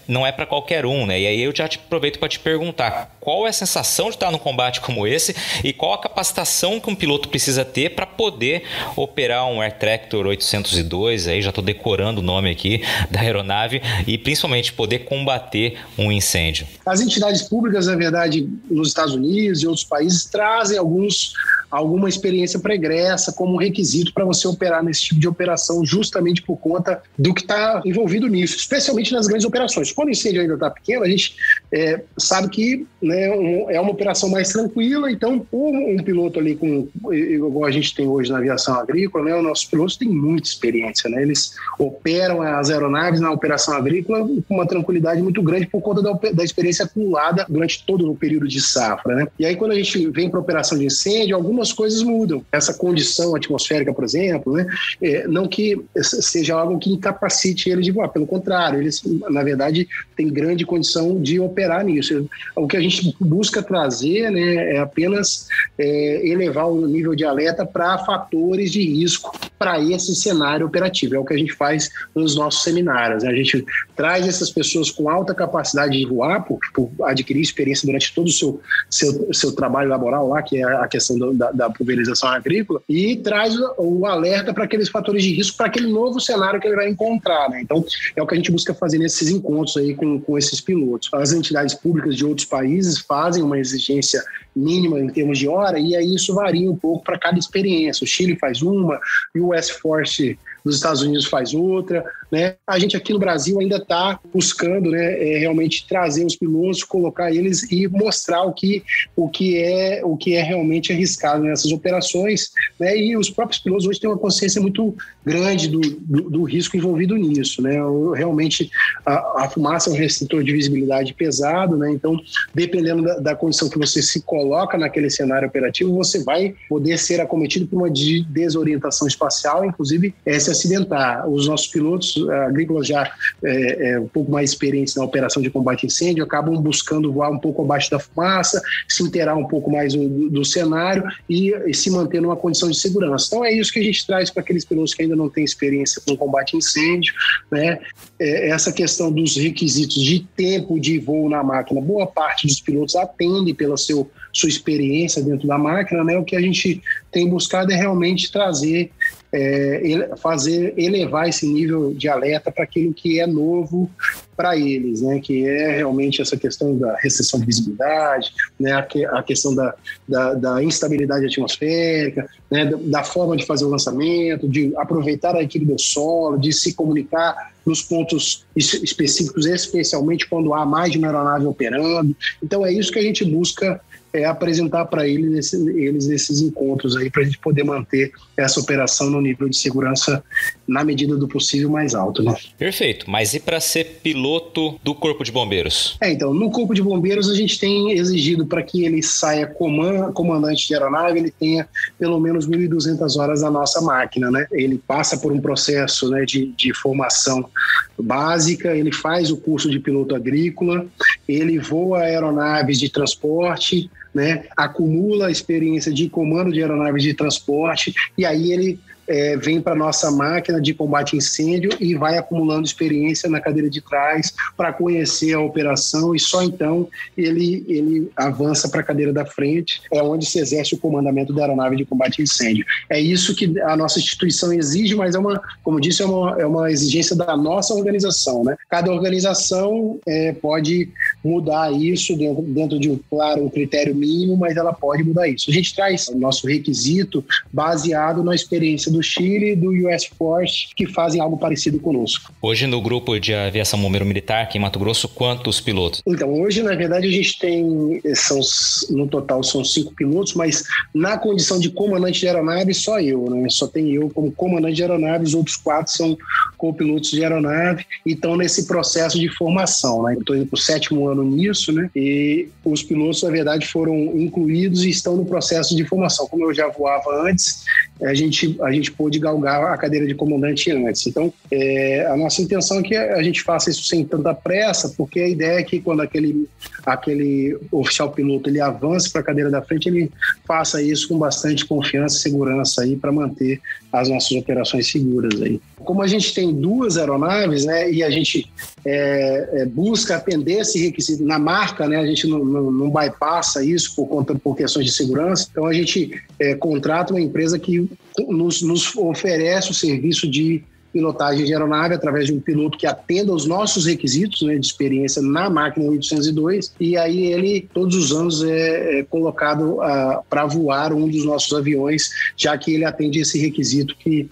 não é para qualquer um, né? E aí eu já aproveito para te perguntar, qual é a sensação de estar num combate como esse e qual a capacitação que um piloto precisa ter para poder operar um Air Tractor 802, aí já estou decorando o nome aqui da aeronave, e principalmente poder combater um incêndio? As entidades públicas, na verdade, nos Estados Unidos e outros países, trazem alguma experiência pregressa como requisito para você operar nesse tipo de operação, justamente por conta do que está envolvido nisso, especialmente nas grandes operações. Quando o incêndio ainda está pequeno, a gente sabe que, né, é uma operação mais tranquila. Então, um piloto ali, igual a gente tem hoje na aviação agrícola, né, os nossos pilotos têm muita experiência, né? Eles operam as aeronaves na operação agrícola com uma tranquilidade muito grande por conta da experiência acumulada durante todo o período de safra, né? E aí, quando a gente vem para a operação de incêndio, algumas coisas mudam. Essa condição atmosférica, por exemplo, né? Não que seja algo que incapacite eles de voar, pelo contrário, eles, na verdade, têm grande condição de operar nisso. O que a gente busca trazer, né, é apenas elevar o nível de alerta para fatores de risco para esse cenário operativo. É o que a gente faz nos nossos seminários, né? A gente traz essas pessoas com alta capacidade de voar, por adquirir experiência durante todo o seu trabalho laboral lá, que é a questão da pulverização agrícola, e traz o alerta para aqueles fatores de risco, para aquele novo cenário que ele vai encontrar, né? Então, é o que a gente busca fazer nesses encontros aí com esses pilotos. As entidades públicas de outros países fazem uma exigência mínima em termos de hora, e aí isso varia um pouco para cada experiência. O Chile faz uma, e o US Force dos Estados Unidos faz outra, né? A gente aqui no Brasil ainda está buscando, né, realmente trazer os pilotos, colocar eles e mostrar o que é realmente arriscado nessas operações, né? E os próprios pilotos hoje têm uma consciência muito grande do risco envolvido nisso, né? Realmente a fumaça é um restritor de visibilidade pesado, né? Então, dependendo da condição que você se coloca naquele cenário operativo, você vai poder ser acometido por uma desorientação espacial, inclusive se acidentar. Os nossos pilotos agrícolas já um pouco mais experientes na operação de combate a incêndio acabam buscando voar um pouco abaixo da fumaça, se inteirar um pouco mais do cenário e se manter numa condição de segurança. Então é isso que a gente traz para aqueles pilotos que ainda não têm experiência com combate a incêndio, né? Essa questão dos requisitos de tempo de voo na máquina, boa parte dos pilotos atende pela sua experiência dentro da máquina, né? O que a gente tem buscado é realmente trazer, elevar esse nível de alerta para aquilo que é novo para eles, né? Que é realmente essa questão da restrição de visibilidade, né? A questão da instabilidade atmosférica, né? Da forma de fazer o lançamento, de aproveitar a equipe do solo, de se comunicar nos pontos específicos, especialmente quando há mais de uma aeronave operando. Então é isso que a gente busca apresentar para eles esses encontros aí, para a gente poder manter essa operação no nível de segurança, na medida do possível, mais alto, né? Perfeito. Mas e para ser piloto do Corpo de Bombeiros? Então, no Corpo de Bombeiros a gente tem exigido para que ele saia comandante de aeronave, ele tenha pelo menos 1.200 horas na nossa máquina, né? Ele passa por um processo, né, de formação básica, ele faz o curso de piloto agrícola, ele voa aeronaves de transporte, né, acumula experiência de comando de aeronaves de transporte, e aí ele vem para a nossa máquina de combate a incêndio e vai acumulando experiência na cadeira de trás para conhecer a operação, e só então ele avança para a cadeira da frente, é onde se exerce o comandamento da aeronave de combate a incêndio. É isso que a nossa instituição exige, mas como eu disse, é uma exigência da nossa organização, né? Cada organização pode mudar isso dentro de um critério mínimo, mas ela pode mudar isso. A gente traz o nosso requisito baseado na experiência do Chile e do US Force, que fazem algo parecido conosco. Hoje, no grupo de aviação bombeiro militar aqui em Mato Grosso, quantos pilotos? Então, hoje, na verdade, a gente tem, no total são 5 pilotos, mas na condição de comandante de aeronave, só eu, né? Só tem eu como comandante de aeronave, os outros 4 são copilotos de aeronave e estão nesse processo de formação, né? Eu estou indo para o 7º ano nisso, né? E os pilotos, na verdade, foram incluídos e estão no processo de formação. Como eu já voava antes, a gente pôde galgar a cadeira de comandante antes. Então, a nossa intenção é que a gente faça isso sem tanta pressa, porque a ideia é que quando aquele oficial piloto ele avance para a cadeira da frente, ele faça isso com bastante confiança e segurança aí para manter as nossas operações seguras aí. Como a gente tem 2 aeronaves, né, e a gente busca atender esse requisito na marca, né, a gente não bypassa isso por questões de segurança, então a gente contrata uma empresa que nos oferece o serviço de pilotagem de aeronave através de um piloto que atenda aos nossos requisitos, né, de experiência na máquina 802, e aí ele todos os anos é colocado para voar um dos nossos aviões, já que ele atende esse requisito que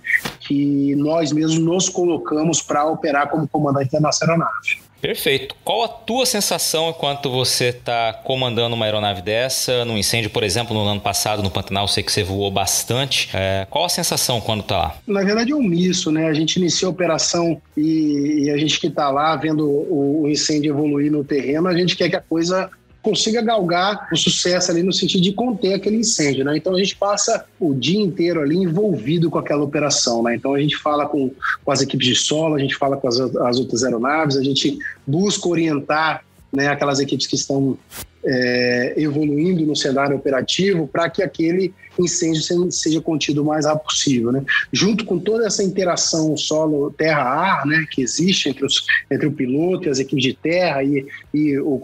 nós mesmos nos colocamos para operar como comandante da nossa aeronave. Perfeito. Qual a tua sensação enquanto você está comandando uma aeronave dessa, num incêndio, por exemplo, no ano passado no Pantanal, eu sei que você voou bastante. Qual a sensação quando está lá? Na verdade é um misto, né? A gente inicia a operação e a gente que está lá vendo o incêndio evoluir no terreno, a gente quer que a coisa consiga galgar o sucesso ali no sentido de conter aquele incêndio, né? Então a gente passa o dia inteiro ali envolvido com aquela operação, né? Então a gente fala com as equipes de solo, a gente fala com as outras aeronaves, a gente busca orientar, né, aquelas equipes que estão evoluindo no cenário operativo para que aquele incêndio seja contido o mais rápido possível, né? Junto com toda essa interação solo terra-ar, né, que existe entre o piloto e as equipes de terra e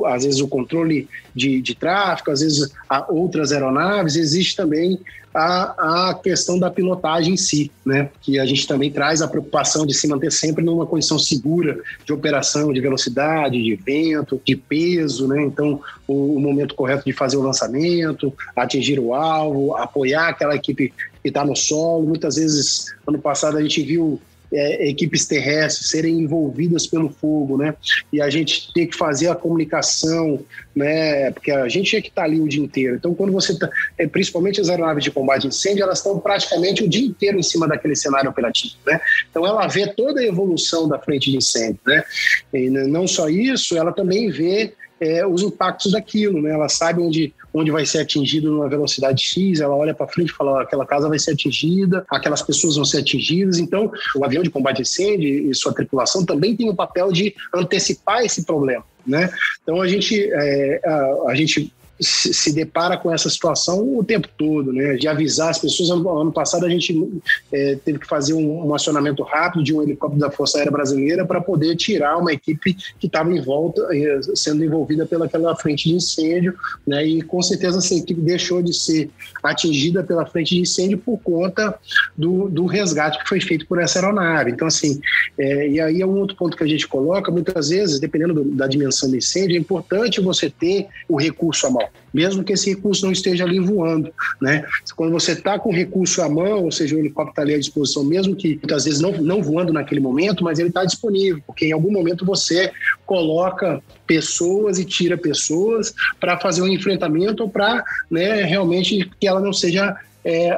às vezes o controle de tráfego, às vezes outras aeronaves, existe também a questão da pilotagem em si, né? Que a gente também traz a preocupação de se manter sempre numa condição segura de operação, de velocidade, de vento, de peso, né? Então, o momento correto de fazer o lançamento, atingir o alvo, apoiar aquela equipe que está no solo. Muitas vezes, ano passado, a gente viu equipes terrestres serem envolvidas pelo fogo, né? E a gente tem que fazer a comunicação, né? Porque a gente é que está ali o dia inteiro. Então, quando você está, principalmente as aeronaves de combate a incêndio, elas estão praticamente o dia inteiro em cima daquele cenário operativo, né? Então, ela vê toda a evolução da frente de incêndio, né? E não só isso, ela também vê os impactos daquilo, né? Ela sabe onde vai ser atingido numa velocidade X, ela olha para frente e fala, aquela casa vai ser atingida, aquelas pessoas vão ser atingidas. Então, o avião de combate a incêndio e sua tripulação também tem o papel de antecipar esse problema, né? Então, a gente se depara com essa situação o tempo todo, né? De avisar as pessoas. Ano passado a gente teve que fazer um acionamento rápido de um helicóptero da Força Aérea Brasileira para poder tirar uma equipe que estava em volta, sendo envolvida pelaquela frente de incêndio, né? E com certeza essa equipe deixou de ser atingida pela frente de incêndio por conta do resgate que foi feito por essa aeronave. Então, assim, e aí é um outro ponto que a gente coloca, muitas vezes, dependendo da dimensão do incêndio, é importante você ter o recurso à mão, mesmo que esse recurso não esteja ali voando, né? Quando você está com o recurso à mão, ou seja, o helicóptero está ali à disposição, mesmo que muitas vezes não voando naquele momento, mas ele está disponível, porque em algum momento você coloca pessoas e tira pessoas para fazer um enfrentamento ou para, né, realmente que ela não seja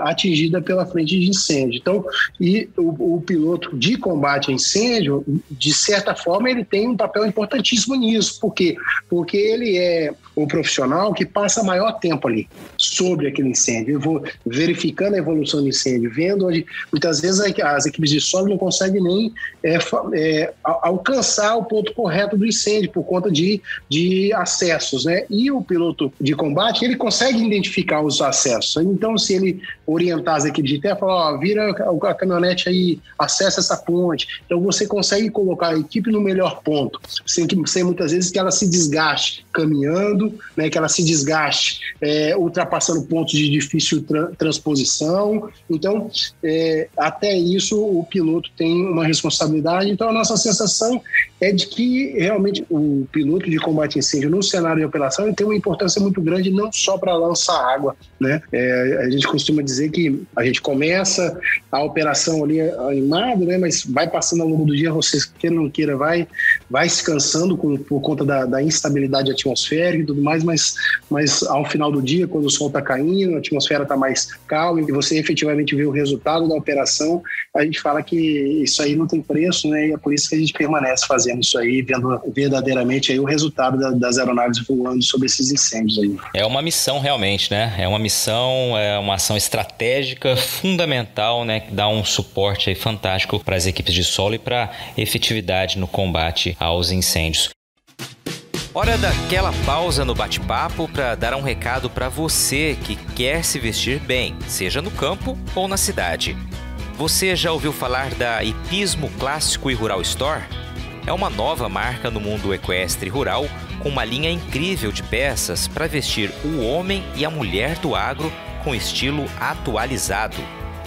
atingida pela frente de incêndio. Então, e o piloto de combate a incêndio, de certa forma, ele tem um papel importantíssimo nisso. Por quê? Porque ele é o profissional que passa maior tempo ali sobre aquele incêndio. Eu vou verificando a evolução do incêndio, vendo onde muitas vezes as equipes de solo não conseguem nem alcançar o ponto correto do incêndio por conta de acessos, né? E o piloto de combate, ele consegue identificar os acessos. Então, se ele consegue orientar as equipes de terra, falar, ó, vira a caminhonete aí, acessa essa ponte. Então você consegue colocar a equipe no melhor ponto, sem muitas vezes que ela se desgaste caminhando, né, que ela se desgaste ultrapassando pontos de difícil transposição. Então, até isso o piloto tem uma responsabilidade. Então a nossa sensação é de que realmente o piloto de combate a incêndio no cenário de operação ele tem uma importância muito grande, não só para lançar água, né? A gente costuma dizer que a gente começa a operação ali animado, né? Mas vai passando ao longo do dia, você queira ou não queira, vai se cansando por conta da instabilidade atmosférica e tudo mais, mas ao final do dia, quando o sol está caindo, a atmosfera está mais calma e você efetivamente vê o resultado da operação, a gente fala que isso aí não tem preço, né? E é por isso que a gente permanece fazendo isso aí, vendo verdadeiramente aí o resultado das aeronaves voando sobre esses incêndios aí. É uma missão realmente, né? É uma missão, é uma ação estratégica fundamental, né? Que dá um suporte aí fantástico para as equipes de solo e para efetividade no combate aos incêndios. Hora daquela pausa no bate-papo para dar um recado para você que quer se vestir bem, seja no campo ou na cidade. Você já ouviu falar da Hipismo Clássico e Rural Store? É uma nova marca no mundo equestre e rural com uma linha incrível de peças para vestir o homem e a mulher do agro com estilo atualizado.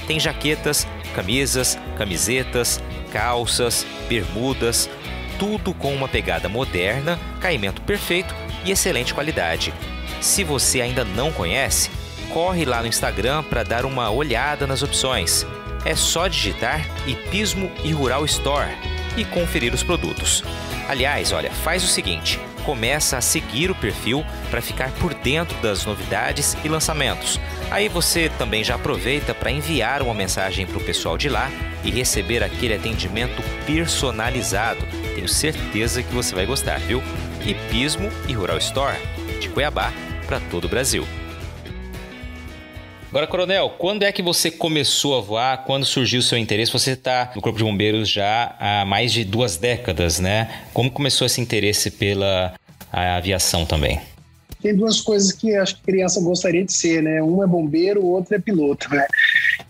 Tem jaquetas, camisas, camisetas, calças, bermudas, tudo com uma pegada moderna, caimento perfeito e excelente qualidade. Se você ainda não conhece, corre lá no Instagram para dar uma olhada nas opções. É só digitar Hipismo e Rural Store e conferir os produtos. Aliás, olha, faz o seguinte, começa a seguir o perfil para ficar por dentro das novidades e lançamentos. Aí você também já aproveita para enviar uma mensagem para o pessoal de lá e receber aquele atendimento personalizado. Tenho certeza que você vai gostar, viu? Hipismo e Rural Store, de Cuiabá para todo o Brasil. Agora, Coronel, quando é que você começou a voar? Quando surgiu o seu interesse? Você está no Corpo de Bombeiros já há mais de 2 décadas, né? Como começou esse interesse pela aviação também? Tem 2 coisas que acho que criança gostaria de ser, né? Um é bombeiro, o outro é piloto, né?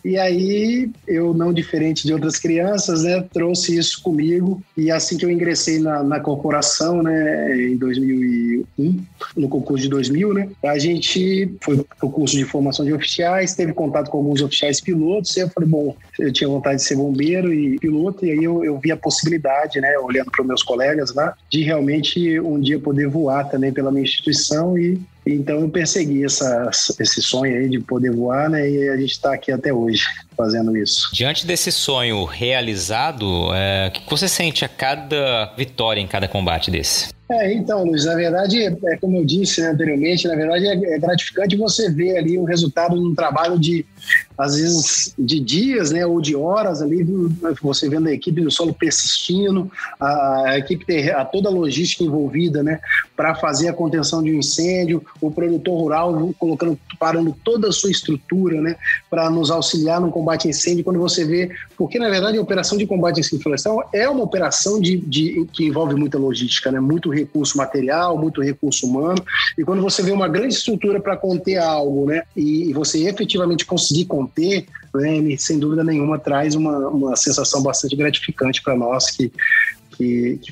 E aí, eu, não diferente de outras crianças, né, trouxe isso comigo. E assim que eu ingressei na corporação, né, em 2001, no concurso de 2000, né, a gente foi para o curso de formação de oficiais, teve contato com alguns oficiais pilotos, e eu falei, bom, eu tinha vontade de ser bombeiro e piloto, e aí eu vi a possibilidade, né, olhando para os meus colegas lá, de realmente um dia poder voar também pela minha instituição. E então eu persegui esse sonho aí de poder voar, né? E a gente está aqui até hoje fazendo isso. Diante desse sonho realizado, o que você sente a cada vitória em cada combate desse? Então, Luiz, na verdade, como eu disse, né, anteriormente, na verdade é gratificante você ver ali o resultado de um trabalho de, às vezes, de dias, né, ou de horas ali, você vendo a equipe do solo persistindo, a equipe ter toda a logística envolvida, né, para fazer a contenção de um incêndio, o produtor rural parando toda a sua estrutura, né, para nos auxiliar no combate a incêndio. Quando você vê, porque na verdade a operação de combate a incêndio florestal é uma operação que envolve muita logística, né, muito recurso material, muito recurso humano, e quando você vê uma grande estrutura para conter algo, né, e você efetivamente conseguir conter, né, sem dúvida nenhuma traz uma sensação bastante gratificante para nós que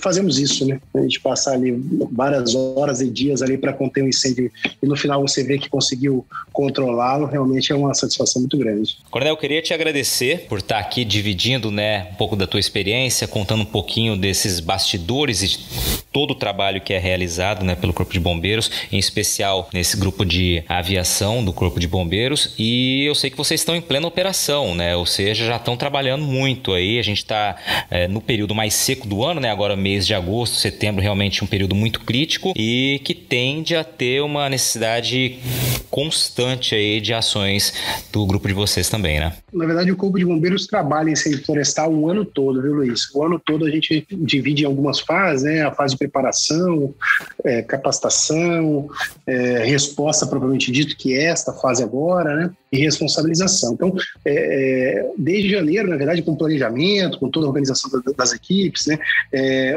fazemos isso, né? A gente passar ali várias horas e dias ali para conter um incêndio e no final você vê que conseguiu controlá-lo, realmente é uma satisfação muito grande. Coronel, eu queria te agradecer por estar aqui dividindo, né, um pouco da tua experiência, contando um pouquinho desses bastidores e de todo o trabalho que é realizado, né, pelo Corpo de Bombeiros, em especial nesse grupo de aviação do Corpo de Bombeiros. E eu sei que vocês estão em plena operação, né? Ou seja, já estão trabalhando muito aí. A gente está no período mais seco do ano, né? Agora mês de agosto, setembro, realmente um período muito crítico e que tende a ter uma necessidade constante aí de ações do grupo de vocês também, né? Na verdade, o Corpo de Bombeiros trabalha em incêndio florestal o ano todo, viu, Luiz? O ano todo a gente divide em algumas fases, né? A fase de preparação, capacitação, resposta propriamente dito, que é esta fase agora, né? E responsabilização. Então, desde janeiro, na verdade, com planejamento, com toda a organização das equipes, né?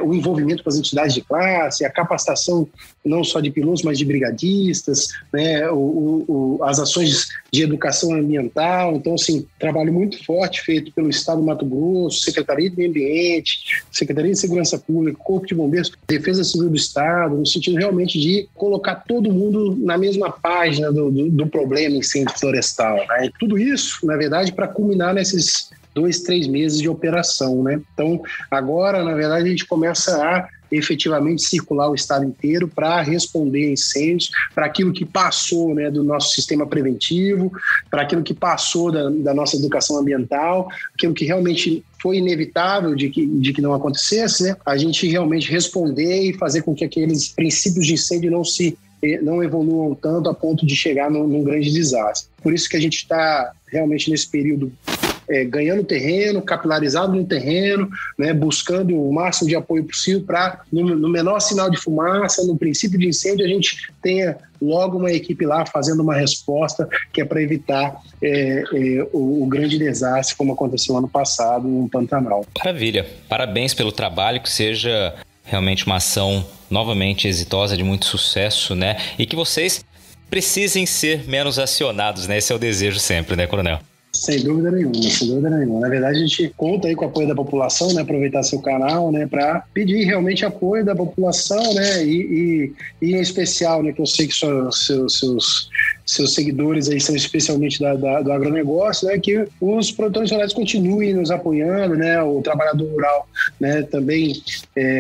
O envolvimento com as entidades de classe, a capacitação não só de pilotos, mas de brigadistas, né? as ações de educação ambiental. Então, assim, trabalho muito forte feito pelo Estado do Mato Grosso, Secretaria de Meio Ambiente, Secretaria de Segurança Pública, Corpo de Bombeiros, Defesa Civil do Estado, no sentido realmente de colocar todo mundo na mesma página do problema incêndio florestal, né? E tudo isso, na verdade, para culminar nesses 2-3 meses de operação, né? Então, agora, na verdade, a gente começa a efetivamente circular o estado inteiro para responder a incêndios, para aquilo que passou, né, do nosso sistema preventivo, para aquilo que passou da nossa educação ambiental, aquilo que realmente foi inevitável de que não acontecesse, né? A gente realmente responder e fazer com que aqueles princípios de incêndio não evoluam tanto a ponto de chegar num grande desastre. Por isso que a gente está realmente nesse período ganhando terreno, capilarizado no terreno, né, buscando o máximo de apoio possível para, no menor sinal de fumaça, no princípio de incêndio, a gente tenha logo uma equipe lá fazendo uma resposta que é para evitar o grande desastre como aconteceu ano passado no Pantanal. Maravilha. Parabéns pelo trabalho, que seja realmente uma ação novamente exitosa, de muito sucesso, né? E que vocês precisem ser menos acionados, né? Esse é o desejo sempre, né, Coronel? Sem dúvida nenhuma, sem dúvida nenhuma. Na verdade, a gente conta aí com o apoio da população, né? Aproveitar seu canal, né? Para pedir realmente apoio da população, né? E em especial, né? Que eu sei que seus seguidores aí são especialmente do agronegócio, né? Que os produtores rurais continuem nos apoiando, né? O trabalhador rural, né? Também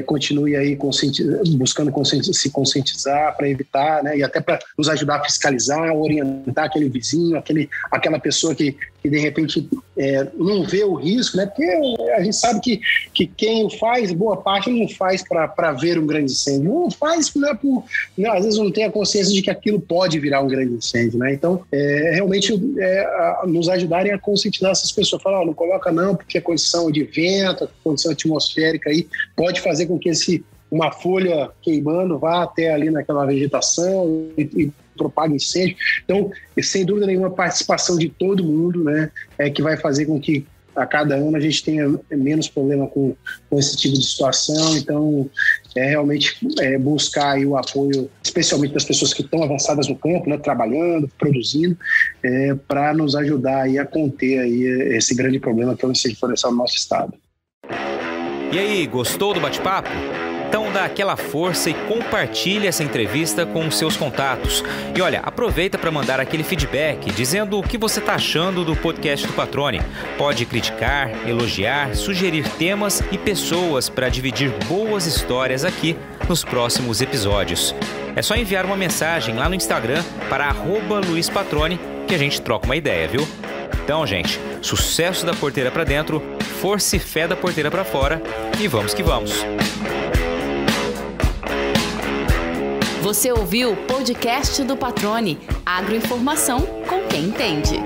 continue aí buscando se conscientizar para evitar, né? E até para nos ajudar a fiscalizar, orientar aquele vizinho, aquela pessoa que de repente não vê o risco, né? Porque a gente sabe que quem faz, boa parte não faz para ver um grande incêndio, não faz, né, às vezes não tem a consciência de que aquilo pode virar um grande incêndio, né? Então, realmente nos ajudarem a conscientizar essas pessoas, falar, não coloca não, porque a condição de vento, a condição atmosférica aí pode fazer com que uma folha queimando vá até ali naquela vegetação e propaga incêndio. Então, sem dúvida nenhuma, a participação de todo mundo, né, que vai fazer com que a cada ano a gente tenha menos problema com esse tipo de situação. Então, realmente buscar aí o apoio, especialmente das pessoas que estão avançadas no campo, né, trabalhando, produzindo, para nos ajudar aí a conter aí esse grande problema que é o incêndio florestal no nosso estado. E aí, gostou do bate-papo? Então dá aquela força e compartilha essa entrevista com os seus contatos. E olha, aproveita para mandar aquele feedback dizendo o que você está achando do podcast do Patrone. Pode criticar, elogiar, sugerir temas e pessoas para dividir boas histórias aqui nos próximos episódios. É só enviar uma mensagem lá no Instagram para @LuizPatrone que a gente troca uma ideia, viu? Então, gente, sucesso da porteira para dentro, força e fé da porteira para fora e vamos que vamos! Você ouviu o podcast do Patrone, agroinformação com quem entende.